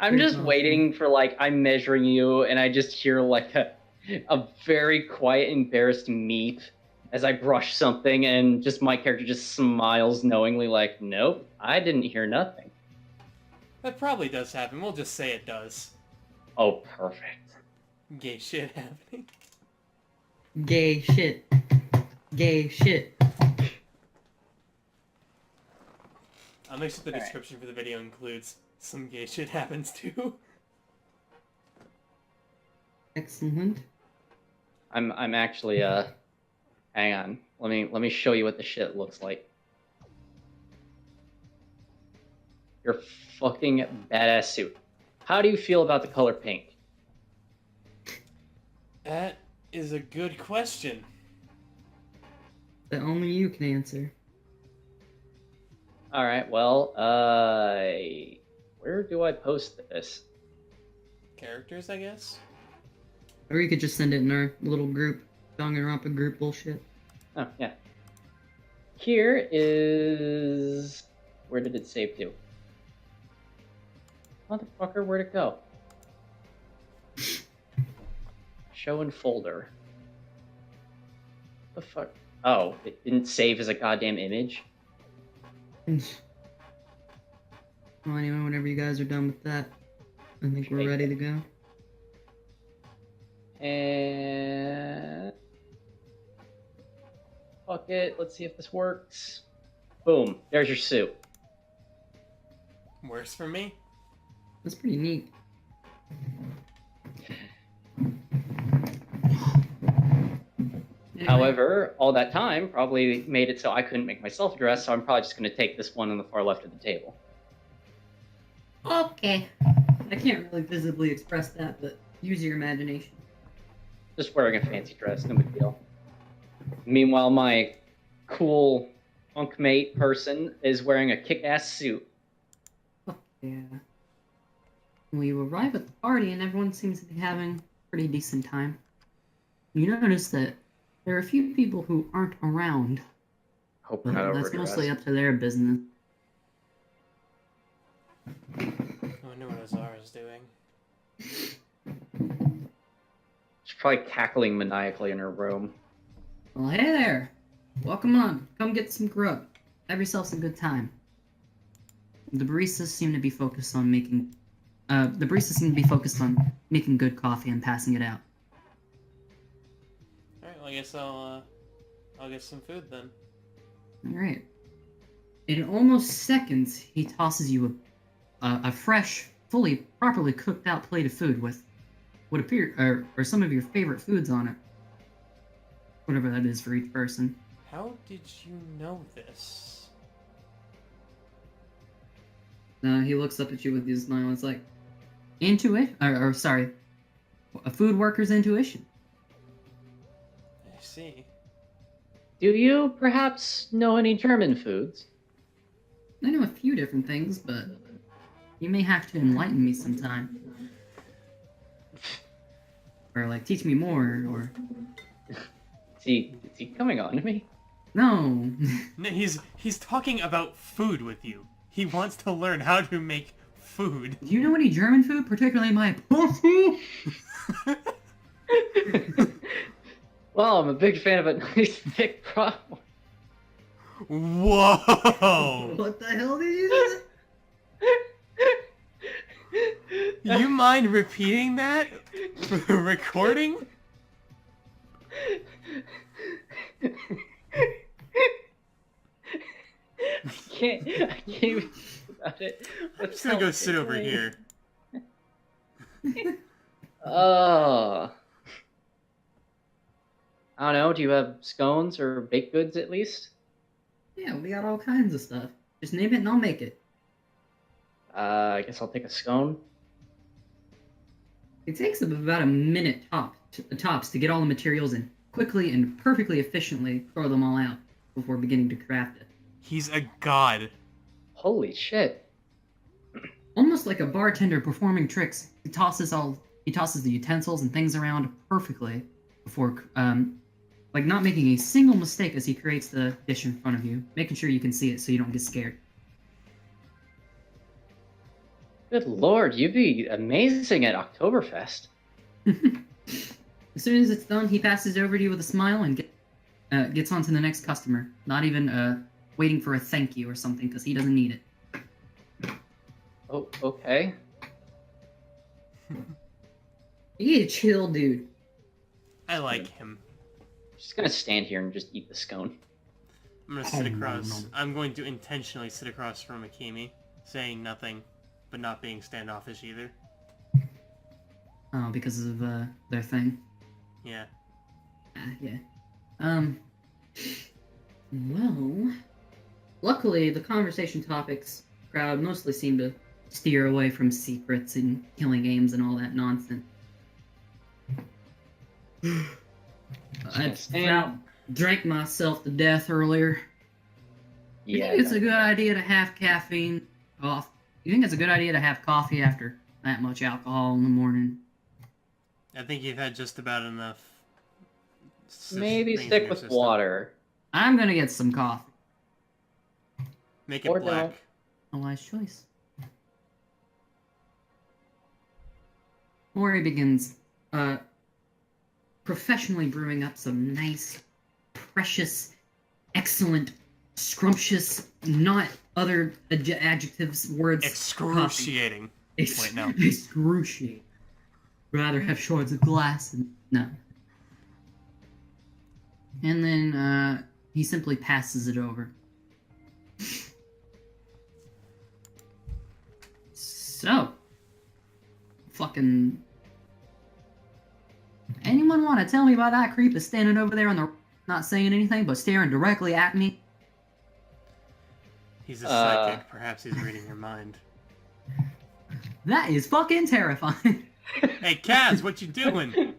I'm just waiting for, like, I'm measuring you, and I just hear, like, a very quiet, embarrassed meep as I brush something, and just my character just smiles knowingly, like, nope, I didn't hear nothing. That probably does happen. We'll just say it does. Oh, perfect. Gay shit happening. Gay shit. Gay shit. I'll make sure the Alright. description for the video includes some gay shit happens too. Excellent. I'm actually, hang on. Let me show you what the shit looks like. Your fucking badass suit. How do you feel about the color pink? That is a good question. That only you can answer. Alright, well, where do I post this? Characters, I guess? Or you could just send it in our little group. Danganronpa group bullshit. Oh, yeah. Here is... Where did it save to? Motherfucker, where'd it go? Show in folder. The fuck? Oh, it didn't save as a goddamn image? Well, anyway, whenever you guys are done with that, I think we're ready to go. And... bucket. Let's see if this works. Boom. There's your soup. Works for me. That's pretty neat. Anyway, However, all that time probably made it so I couldn't make myself a dress, so I'm probably just going to take this one on the far left of the table. Okay. I can't really visibly express that, but use your imagination. Just wearing a fancy dress, no big deal. Meanwhile, my cool bunkmate person is wearing a kick-ass suit. Oh, yeah. Well, you arrive at the party and everyone seems to be having a pretty decent time. You notice that there are a few people who aren't around. Hope But we're not that's overdressed. mostly up to their business. I wonder what Azar is doing. She's probably cackling maniacally in her room. Well, hey there! Welcome on. Come get some grub. Have yourselves a good time. The baristas seem to be focused on making good coffee and passing it out. Alright, well I guess I'll get some food then. Alright. In almost seconds, he tosses you a fresh, properly cooked out plate of food with what appear or some of your favorite foods on it. Whatever that is for each person. How did you know this? He looks up at you with his smile. It's like, a food worker's intuition. I see. Do you perhaps know any German foods? I know a few different things, but you may have to enlighten me sometime. Or, like, teach me more, or... Is he coming on to me? No! No, he's talking about food with you. He wants to learn how to make food. Do you know any German food, particularly my pussy? Well, I'm a big fan of a nice thick bratwurst. Whoa! What the hell did you say? You mind repeating that for the recording? I can't even think about it. I'm just gonna go sit over here. Oh. I don't know, do you have scones or baked goods at least? Yeah, we got all kinds of stuff. Just name it and I'll make it. I guess I'll take a scone. It takes about a minute tops to get all the materials and quickly and perfectly efficiently throw them all out before beginning to craft it. He's a god. Holy shit. Almost like a bartender performing tricks, he tosses the utensils and things around perfectly before, like not making a single mistake as he creates the dish in front of you, making sure you can see it so you don't get scared. Good lord, you'd be amazing at Oktoberfest. As soon as it's done, he passes it over to you with a smile and gets on to the next customer, not even waiting for a thank you or something, because he doesn't need it. Oh, okay. He's a chill dude. I like him. Just gonna stand here and just eat the scone. I'm gonna sit across. I'm going to intentionally sit across from Akimi, saying nothing, but not being standoffish either. Oh, because of their thing. Yeah. Yeah. Well, luckily the conversation topics crowd mostly seem to steer away from secrets and killing games and all that nonsense. I drank myself to death earlier. You think it's a good idea to have caffeine off? You think it's a good idea to have coffee after that much alcohol in the morning? I think you've had just about enough. Maybe things in stick your with system. water. I'm gonna get some coffee. Make it Or black. don't. A wise choice. Mori begins professionally brewing up some nice, precious, excellent, scrumptious, not other adjectives, words. Excruciating. Wait, no. Excruciating. Rather have shards of glass and no. And then He simply passes it over. So, fucking... Anyone want to tell me why that creep is standing over there on the... not saying anything, but staring directly at me? He's a psychic. Perhaps he's reading your mind. That is fucking terrifying. Hey, Kaz, what you doing?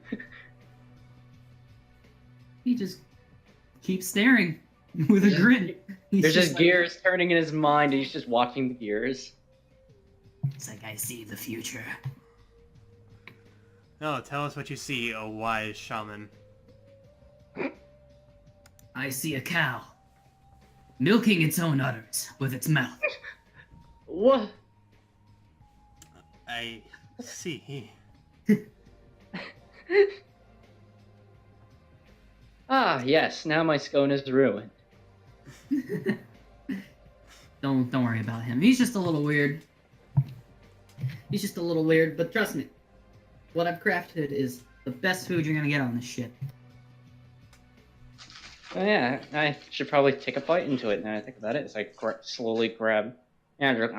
He just keeps staring with a grin. He's There's just like, gears turning in his mind, and he's just watching the gears. It's like, I see the future. No, tell us what you see, O wise shaman. I see a cow. Milking its own udders with its mouth. What? I see. Ah, yes, now my scone is ruined. Don't worry about him. He's just a little weird. He's just a little weird, but trust me. What I've crafted is the best food you're gonna get on this ship. Oh, yeah, I should probably take a bite into it now I think about it. As I slowly grab... And just...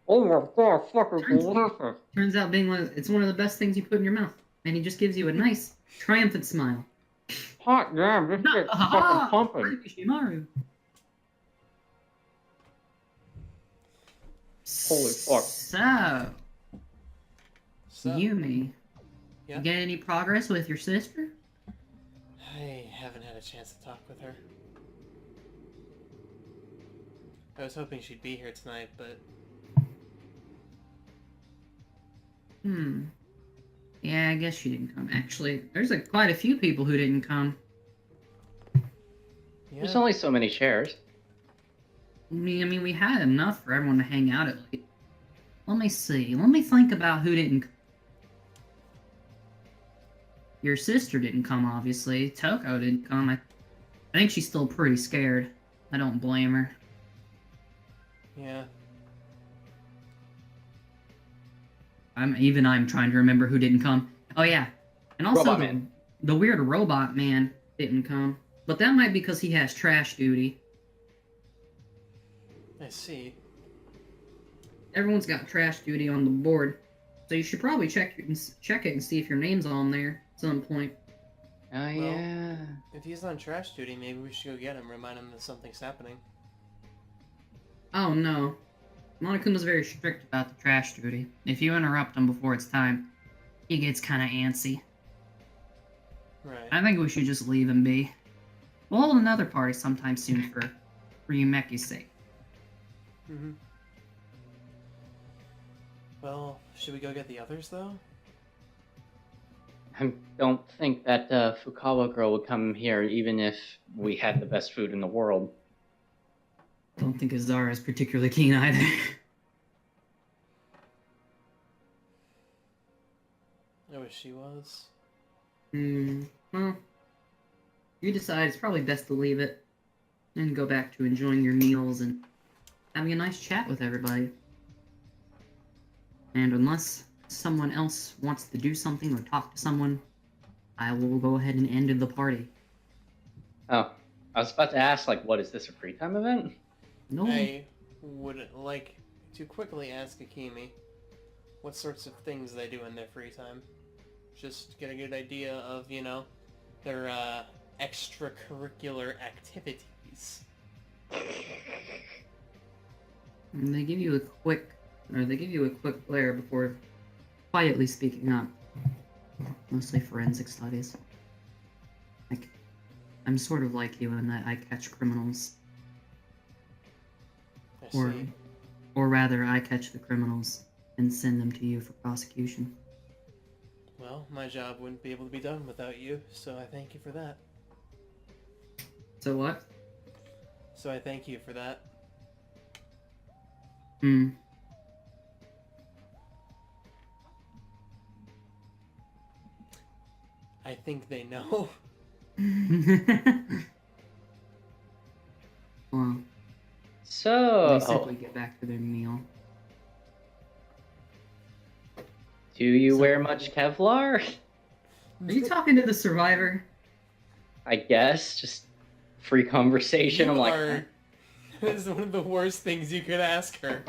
Oh my god, fucking delicious. Turns out it's one of the best things you put in your mouth. And he just gives you a nice, triumphant smile. Hot damn, this shit's fucking pumping. Shimaru. Holy fuck. So, Yumi, yeah? you get any progress with your sister? I haven't had a chance to talk with her. I was hoping she'd be here tonight, but... Yeah, I guess she didn't come. Actually, there's quite a few people who didn't come. Yeah. There's only so many chairs. I mean, we had enough for everyone to hang out at least. Let me see. Let me think about who didn't. Your sister didn't come, obviously. Toko didn't come. I think she's still pretty scared. I don't blame her. Yeah. I'm trying to remember who didn't come. Oh yeah, and also Robot Man. the weird robot man didn't come. But that might be because he has trash duty. I see. Everyone's got trash duty on the board, so you should probably check it and see if your name's on there at some point. Oh, yeah. If he's on trash duty, maybe we should go get him, remind him that something's happening. Oh no, Monokuma's very strict about the trash duty. If you interrupt him before it's time, he gets kind of antsy. Right. I think we should just leave him be. We'll hold another party sometime soon for Yumeki's sake. Mm-hmm. Well, should we go get the others, though? I don't think that Fukawa girl would come here even if we had the best food in the world. Don't think Azara's particularly keen either. I wish she was. Well, you decide it's probably best to leave it and go back to enjoying your meals and having a nice chat with everybody. And unless someone else wants to do something or talk to someone, I will go ahead and end the party. Oh, I was about to ask, like, what is this, a free time event? No. I would like to quickly ask Akimi what sorts of things they do in their free time. Just get a good idea of, their extracurricular activities. And they give you a quick glare before quietly speaking up. Mostly forensic studies. Like, I'm sort of like you in that I catch criminals. I see. Or rather, I catch the criminals and send them to you for prosecution. Well, my job wouldn't be able to be done without you, so I thank you for that. So what? So I thank you for that. I think they know. Well, So, they simply get back to their meal. do you wear much Kevlar? Are you talking to the survivor? I guess, just free conversation. I'm like, This is one of the worst things you could ask her.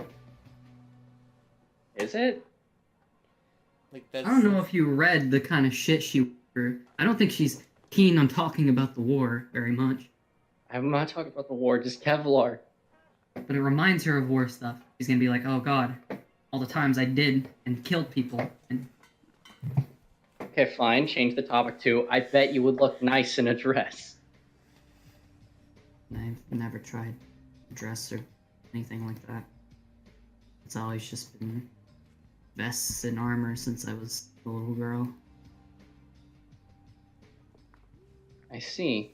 is it? Like that's. I don't know if you read the kind of shit she. I don't think she's keen on talking about the war very much. I'm not talking about the war, just Kevlar. But it reminds her of war stuff. She's gonna be like, oh god, all the times I did and killed people. And Okay, fine. Change the topic to, I bet you would look nice in a dress. I've never tried a dress or anything like that. It's always just been vests and armor since I was a little girl. I see.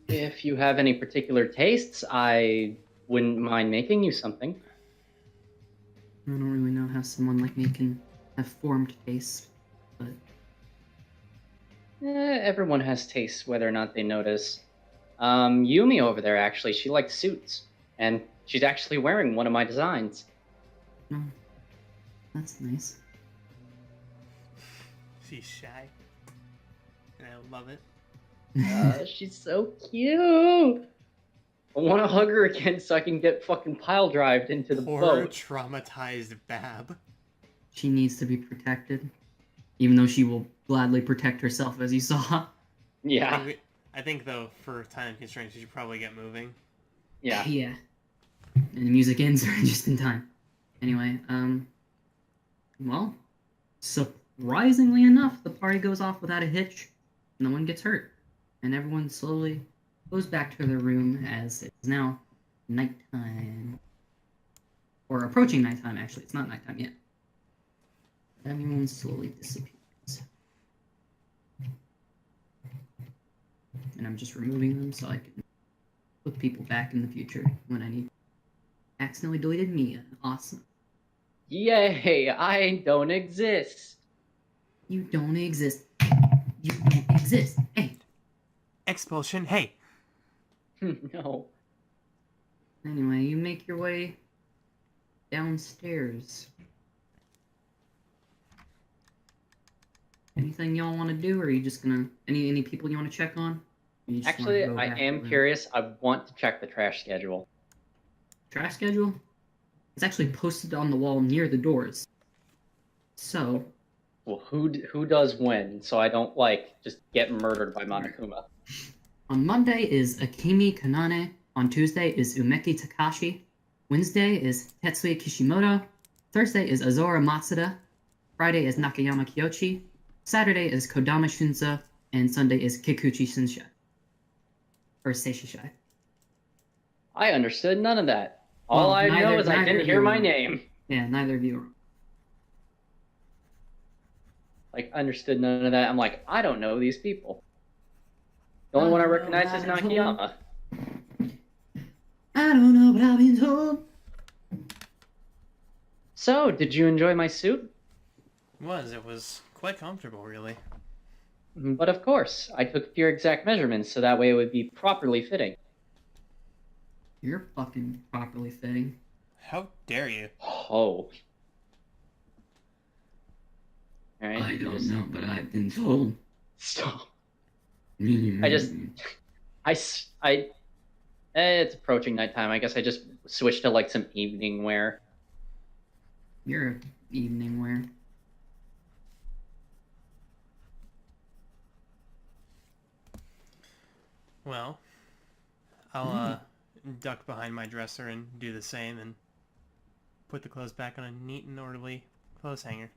If you have any particular tastes, I wouldn't mind making you something. I don't really know how someone like me can have formed tastes, but Everyone has tastes, whether or not they notice. Yumi over there, actually, she likes suits. And she's actually wearing one of my designs. no, that's nice. She's shy. And I love it. She's so cute! I want to hug her again so I can get fucking pile drived into the Poor boat. traumatized Bab. She needs to be protected, even though she will gladly protect herself, as you saw. Yeah, I think though, for time constraints, you should probably get moving. yeah. Yeah. And the music ends just in time. Anyway, well, surprisingly enough, the party goes off without a hitch. No one gets hurt. And everyone slowly goes back to their room as it's now nighttime. Or approaching nighttime, actually. It's not nighttime yet. Everyone slowly disappears. And I'm just removing them so I can put people back in the future when I need. Accidentally deleted Mia. Awesome. Yay, I don't exist. You don't exist. You don't exist. Hey. Expulsion, hey! No. Anyway, you make your way downstairs. Anything y'all want to do, or are you just gonna any people you want to check on? Or you just wanna Actually, go I back to am the curious. I want to check the trash schedule. trash schedule. It's actually posted on the wall near the doors. So Well, who does when, so I don't, like, just get murdered by Monokuma. on Monday is Akemi Kanane. On Tuesday is Umeki Takashi. Wednesday is Tetsuya Kishimoto. Thursday is Azora Matsuda. Friday is Nakayama Kiyoshi. Saturday is Kodama Shunza. And Sunday is Kikuchi Shinsha. Or Seishishai. I understood none of that. All Well, I know neither- is I neither didn't of hear you my were. name. Yeah, neither of you are. Like, understood none of that. I'm like, I don't know these people. The only one I recognize is Nakayama. I don't know, but I've been told. So, did you enjoy my suit? It was quite comfortable, really. But of course, I took your exact measurements so that way it would be properly fitting. You're fucking properly fitting. How dare you? Oh. Alright. I don't know, but I've been told. Stop. I It's approaching nighttime. I guess I just switched to like some evening wear. You're evening wear. Well, I'll duck behind my dresser and do the same and put the clothes back on a neat and orderly clothes hanger.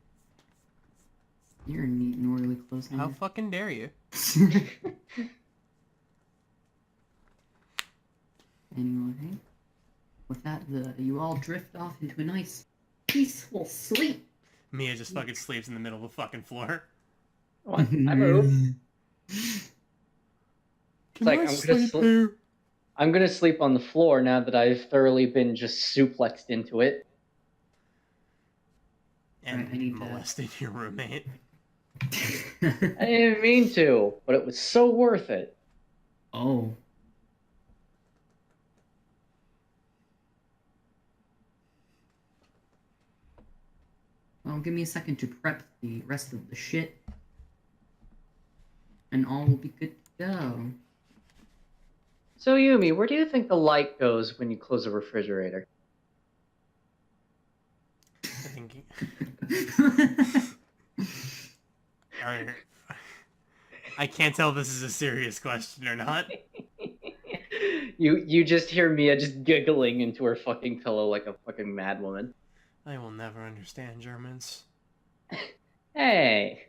You're a neat and orderly clothes How hanger. fucking dare you? Anyway, with that, you all drift off into a nice, peaceful sleep. Mia just fucking sleeps in the middle of the fucking floor. What? I move. Can like, I I'm gonna sleep sleep- here? I'm gonna sleep on the floor now that I've thoroughly been just suplexed into it. And Right, I need to- molested your roommate. I didn't mean to, but it was so worth it. Oh. Well, give me a second to prep the rest of the shit. And all will be good to go. So Yumi, where do you think the light goes when you close a refrigerator? I think. Alright. I can't tell if this is a serious question or not. You just hear Mia just giggling into her fucking pillow like a fucking mad woman. I will never understand Germans. Hey,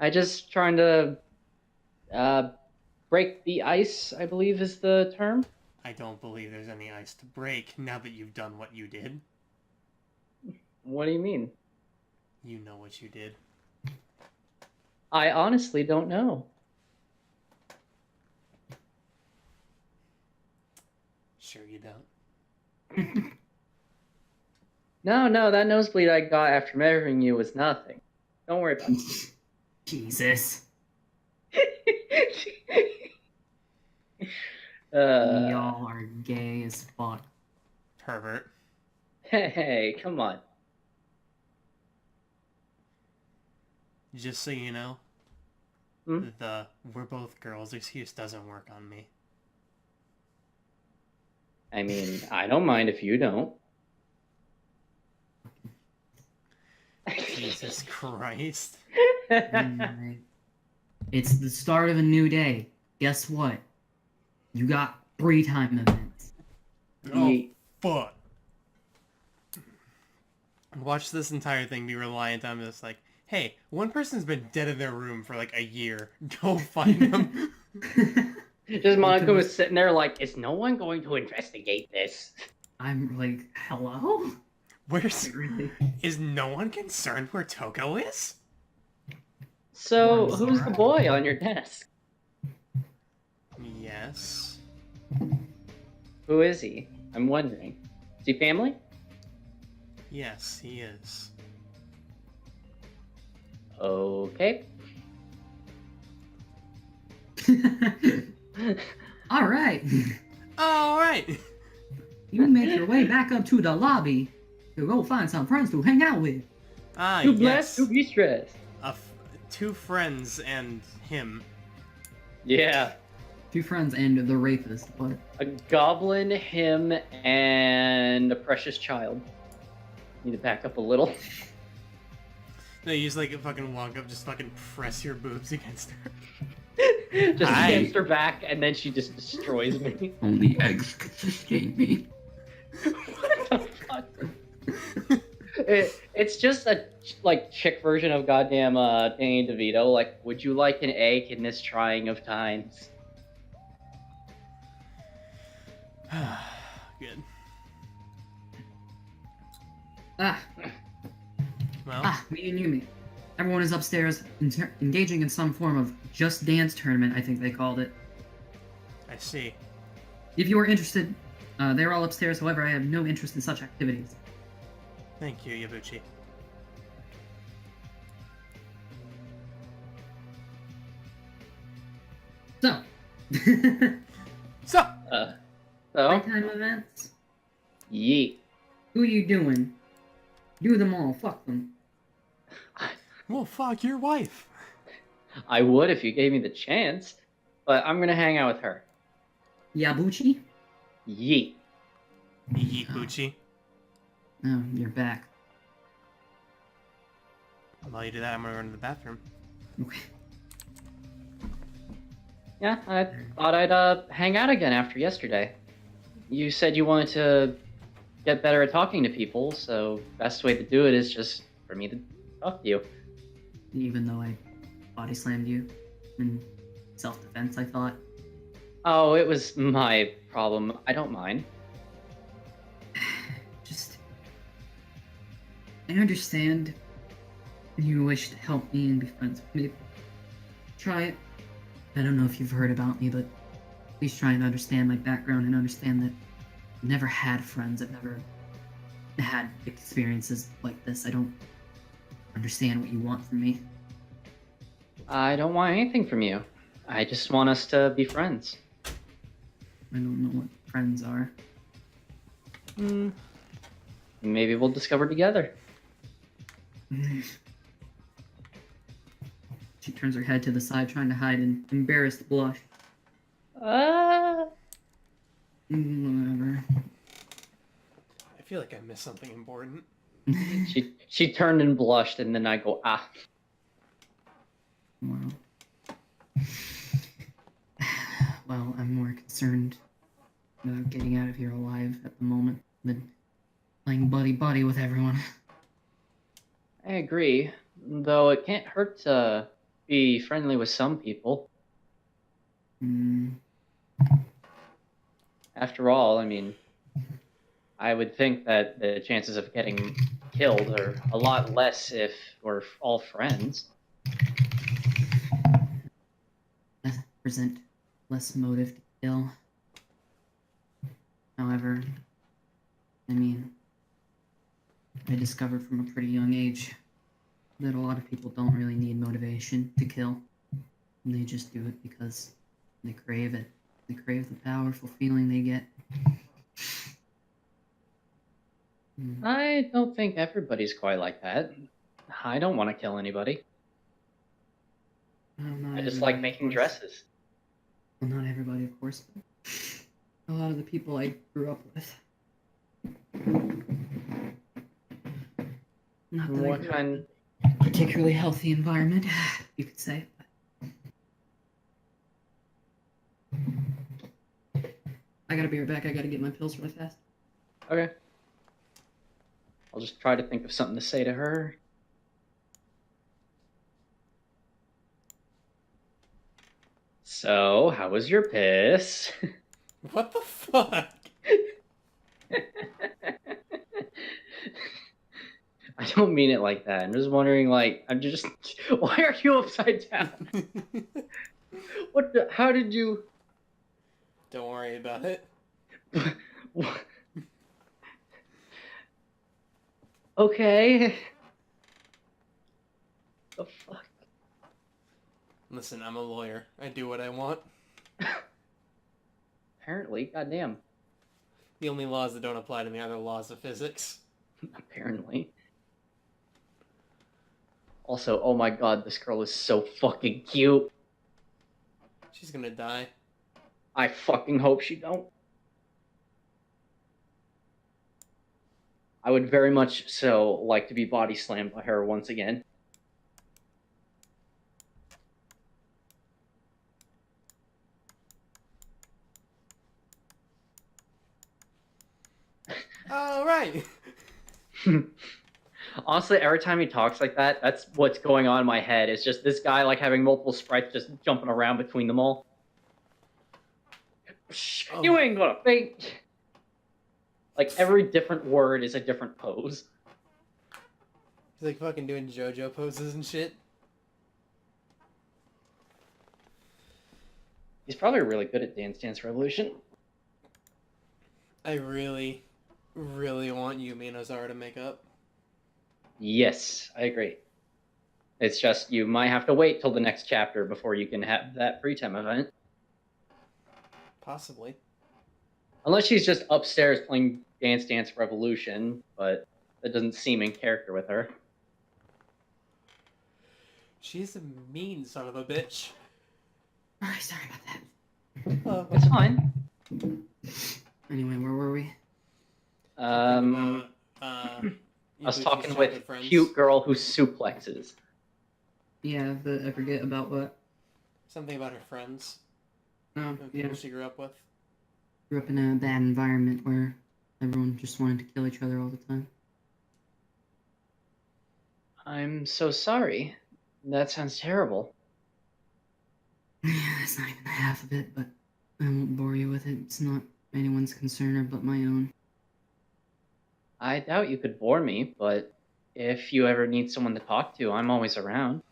I just trying to break the ice, I believe is the term. I don't believe there's any ice to break now that you've done what you did. What do you mean? You know what you did. I honestly don't know. Sure you don't. No, that nosebleed I got after measuring you was nothing. Don't worry about it. Jesus. uh, Y'all are gay as fuck. Pervert. hey, come on. Just so you know, Hmm? the "we're both girls" excuse doesn't work on me. I mean, I don't mind if you don't. Jesus Christ. Alright. It's the start of a new day. Guess what? You got free time events. Oh, Ye- fuck. Watch this entire thing be reliant on this, like, hey, one person's been dead in their room for like a year. Go find them. Just Monica was sitting there like, is no one going to investigate this? I'm like, hello? Where's... Really? Is no one concerned where Toko is? So, I'm who's the sorry. boy on your desk? Yes. Who is he? I'm wondering. Is he family? Yes, he is. Okay. Alright. Alright! You make your way back up to the lobby to go find some friends to hang out with. Ah, Too yes. blessed, to be stressed. Two friends and him. Yeah. Two friends and the rapist, but A goblin, him, and a precious child. Need to back up a little. No, you just like fucking walk up, just fucking press your boobs against her. Just Hi. against her back, and then she just destroys me. only eggs could sustain me. What the fuck? It's just a like chick version of goddamn Danny DeVito. Like, would you like an egg in this trying of times? Good. Ah, Well, me and Yumi. Everyone is upstairs engaging in some form of Just Dance tournament, I think they called it. I see. If you are interested, they're all upstairs, however, I have no interest in such activities. Thank you, Yabuchi. So, So, So, nighttime events? yeet. Who you doing? Do them all, fuck them. well, fuck your wife. I would if you gave me the chance, but I'm gonna hang out with her. Yabuchi? Yeet. Yabuchi. Oh, you're back. While you do that, I'm gonna run to the bathroom. Okay. Yeah, I thought I'd hang out again after yesterday. You said you wanted to get better at talking to people, so best way to do it is just for me to talk to you. Even though I body slammed you in self-defense, I thought. Oh, it was my problem. I don't mind. Just... I understand you wish to help me and be friends with me. Try it. I don't know if you've heard about me, but please try and understand my background and understand that I've never had friends. I've never had experiences like this. I don't understand what you want from me. I don't want anything from you. I just want us to be friends. I don't know what friends are. Maybe we'll discover together. She turns her head to the side, trying to hide an embarrassed blush. Whatever. I feel like I missed something important. She turned and blushed, and then I go, ah. Well. Well, I'm more concerned about getting out of here alive at the moment than playing buddy-buddy with everyone. I agree, though it can't hurt to be friendly with some people. Hmm. After all, I mean, I would think that the chances of getting killed are a lot less if we're all friends. Present less motive to kill. However, I mean, I discovered from a pretty young age that a lot of people don't really need motivation to kill. They just do it because they crave it. They crave the powerful feeling they get. I don't think everybody's quite like that. I don't want to kill anybody. Well, not I just like everybody, of making course. dresses. Well, not everybody, of course, but a lot of the people I grew up with. Not that I What grew up kind? in a particularly healthy environment, you could say. I gotta be right back. I gotta get my pills really fast. Okay. I'll just try to think of something to say to her. So, how was your piss? What the fuck? I don't mean it like that. I'm just wondering, like, why are you upside down? How did you? Don't worry about it. Okay. The fuck? Listen, I'm a lawyer. I do what I want. Apparently, goddamn. The only laws that don't apply to me are the laws of physics. Apparently. Also, oh my god, this girl is so fucking cute. She's gonna die. I fucking hope she don't. I would very much so like to be body slammed by her once again. Alright! Honestly, every time he talks like that, that's what's going on in my head. It's just this guy like having multiple sprites just jumping around between them all. Oh. You ain't gonna faint. Like every different word is a different pose. He's like fucking doing JoJo poses and shit. He's probably really good at Dance Dance Revolution. I really, really want Yumi and Ozara to make up. Yes, I agree. It's just you might have to wait till the next chapter before you can have that free time event. Possibly. Unless she's just upstairs playing Dance Dance Revolution, but that doesn't seem in character with her. She's a mean son of a bitch. Alright, sorry about that. It's fine. Anyway, where were we? I was talking with cute girl who suplexes. Yeah, I forget about what. Something about her friends. Oh, And yeah. people she grew up with. Grew up in a bad environment where everyone just wanted to kill each other all the time. I'm so sorry. That sounds terrible. Yeah, that's not even half of it, but I won't bore you with it. It's not anyone's concern but my own. I doubt you could bore me, but if you ever need someone to talk to, I'm always around.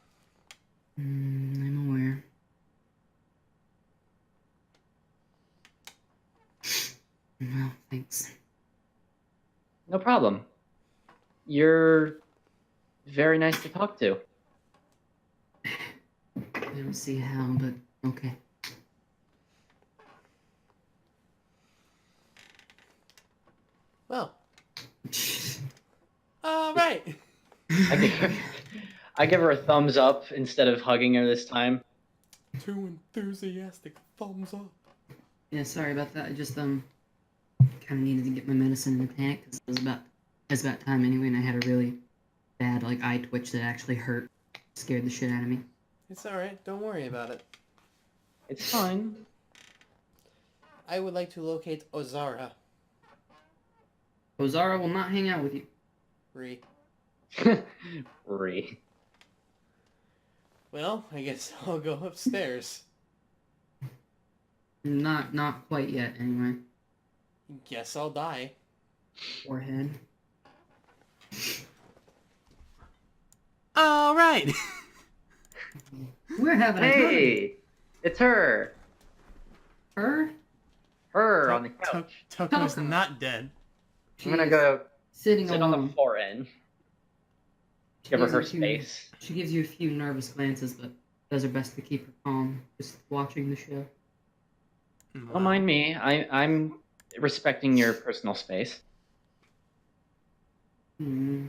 I'm aware. Well, thanks. No problem. You're very nice to talk to. I don't see how, but okay. Well. Alright! I give her a thumbs up instead of hugging her this time. Too enthusiastic thumbs up. Yeah, sorry about that. I just kind of needed to get my medicine in a panic because it was about time anyway, and I had a really bad like eye twitch that actually hurt, scared the shit out of me. It's alright, don't worry about it. It's fine. I would like to locate Ozara. Ozara will not hang out with you. Re. Re. Well, I guess I'll go upstairs. Not quite yet, anyway. Guess I'll die. Forehead. Alright! We're having a Hey, it's her. her Her on the couch. Toko's not dead. I'm gonna go sitting sit on alone. the far end. Give her space. She gives you a few nervous glances, but does her best to keep her calm, just watching the show. Don't mind me. I'm respecting your personal space. Mm.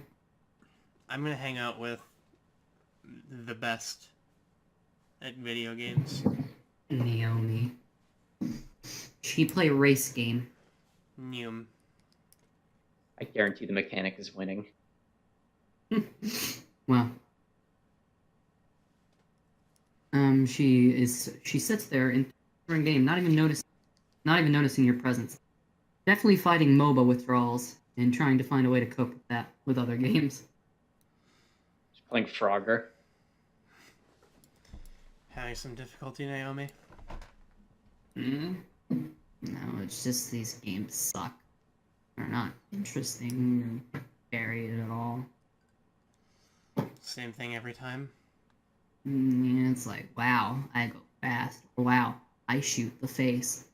I'm gonna hang out with the best at video games. Naomi. She play race game. Neum. I guarantee the mechanic is winning. Well. She sits there in the game, not even noticing your presence. Definitely fighting MOBA withdrawals and trying to find a way to cope with that with other games. She's playing Frogger. Having some difficulty, Naomi? No, it's just these games suck. They're not interesting or varied at all. Same thing every time? Yeah, it's like, wow, I go fast. Or, wow, I shoot the face.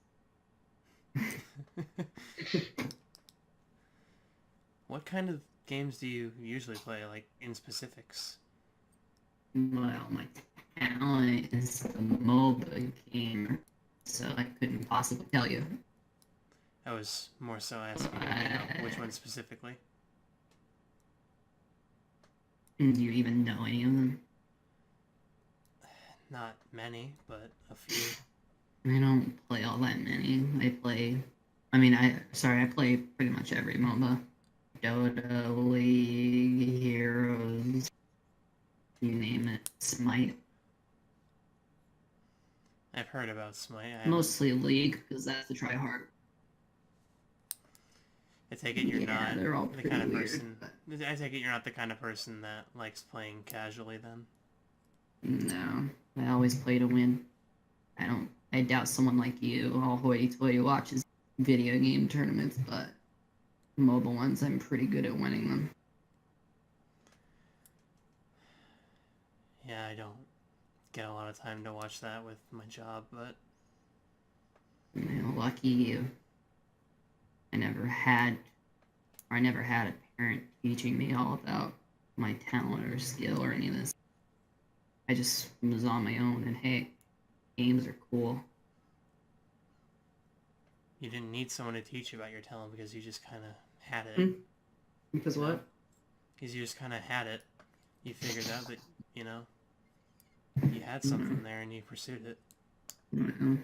What kind of games do you usually play, like, in specifics? Well, my talent is the MOBA gamer, so I couldn't possibly tell you. I was more so asking, which one specifically? Do you even know any of them? Not many, but a few. I don't play all that many. I play pretty much every MOBA. Dota, League, Heroes, you name it, Smite. I've heard about Smite. Mostly League, because that's the try hard. I take it you're not they're all the kind of pretty person. weird, I take it you're not the kind of person that likes playing casually. Then. No, I always play to win. I doubt someone like you, all hoity-toity, watches video game tournaments, but mobile ones, I'm pretty good at winning them. Yeah, I don't get a lot of time to watch that with my job, but Lucky you. I never had a parent teaching me all about my talent or skill or any of this. I just was on my own, and hey, games are cool. you didn't need someone to teach you about your talent because you just kind of had it. Because what? Because you just kind of had it. You figured out that, you had something there and you pursued it. Well,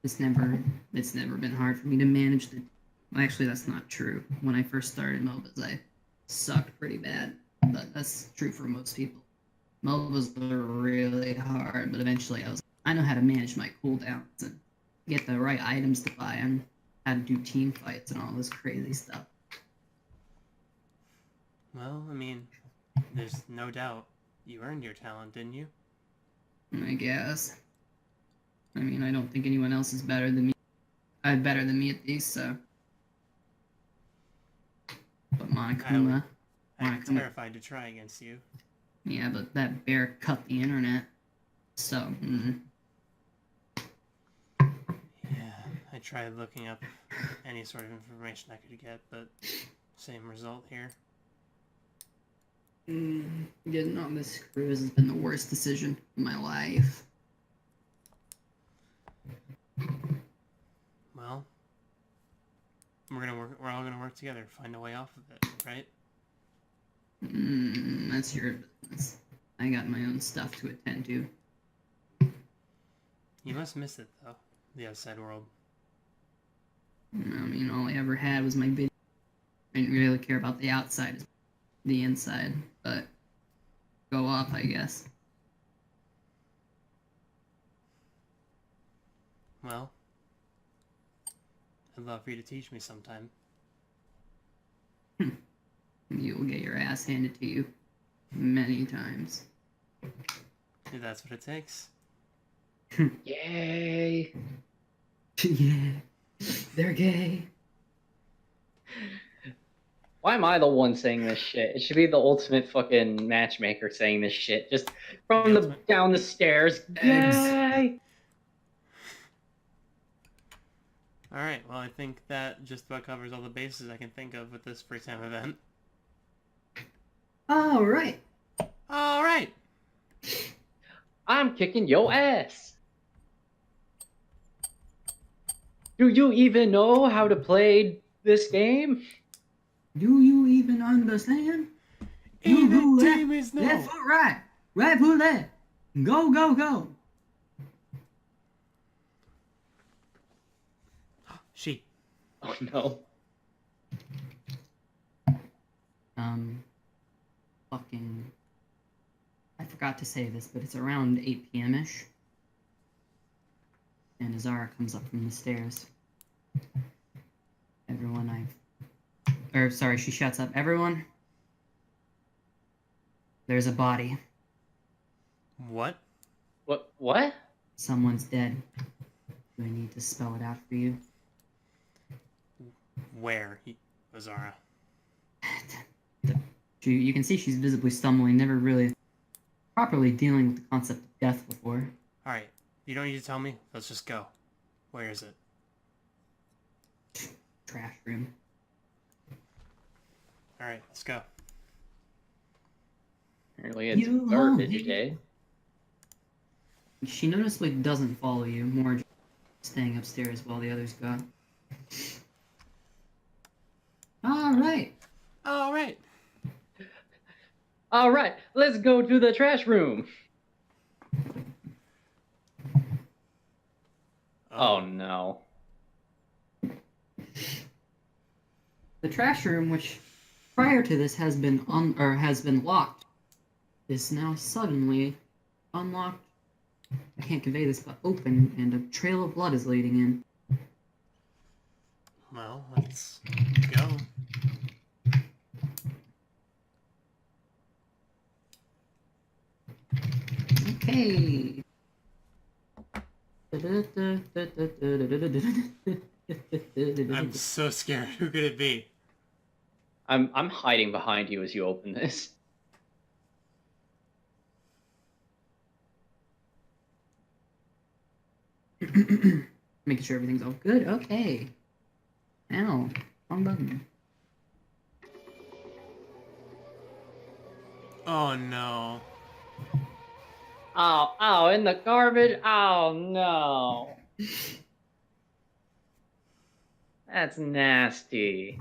it's never been hard for me to manage the. Well, actually, that's not true. When I first started MOBAs, I sucked pretty bad, but that's true for most people. MOBAs were really hard, but eventually I know how to manage my cooldowns and get the right items to buy and how to do team fights and all this crazy stuff. Well, I mean, there's no doubt you earned your talent, didn't you? I guess. I mean, I don't think anyone else is better than me. Better than me at least, so. But Monokuma. I'm terrified to try against you. Yeah, but that bear cut the internet. So, Yeah, I tried looking up any sort of information I could get, but same result here. Getting on this cruise has been the worst decision of my life. Well, we're all gonna work together to find a way off of it, right? That's your business. I got my own stuff to attend to. You must miss it, though, the outside world. I mean, all I ever had was my video. I didn't really care about the outside, the inside, but go up, I guess. Well, I'd love for you to teach me sometime. You'll get your ass handed to you many times. If that's what it takes. Yay! Yeah, they're gay. Why am I the one saying this shit? It should be the ultimate fucking matchmaker saying this shit. Just from the ultimate. down the stairs. Yay! Alright, well, I think that just about covers all the bases I can think of with this free time event. All right. Alright! I'm kicking your ass. Do you even know how to play this game? Do you even understand? And the do team is no! Left foot right. Right foot left. Go, go, go. She. Oh no. Fucking... I forgot to say this, but it's around 8 p.m.-ish. And Azara comes up from the stairs. She shuts up. Everyone, there's a body. What? What? Someone's dead. Do I need to spell it out for you? Where? Azara. You can see she's visibly stumbling, never really properly dealing with the concept of death before. Alright, you don't need to tell me. Let's just go. Where is it? Trash room. Alright, let's go. Apparently it's You garbage hate- day. She noticeably doesn't follow you, more just staying upstairs while the others go. Alright. Alright! Alright, let's go to the trash room. Oh no. The trash room, which prior to this has been locked, is now suddenly unlocked. I can't convey this, but open, and a trail of blood is leading in. Well, let's go. Okay. I'm so scared. Who could it be? I'm hiding behind you as you open this. Making sure everything's all good. Okay. Ow. Wrong button. Oh no. Oh, in the garbage? Oh no. That's nasty.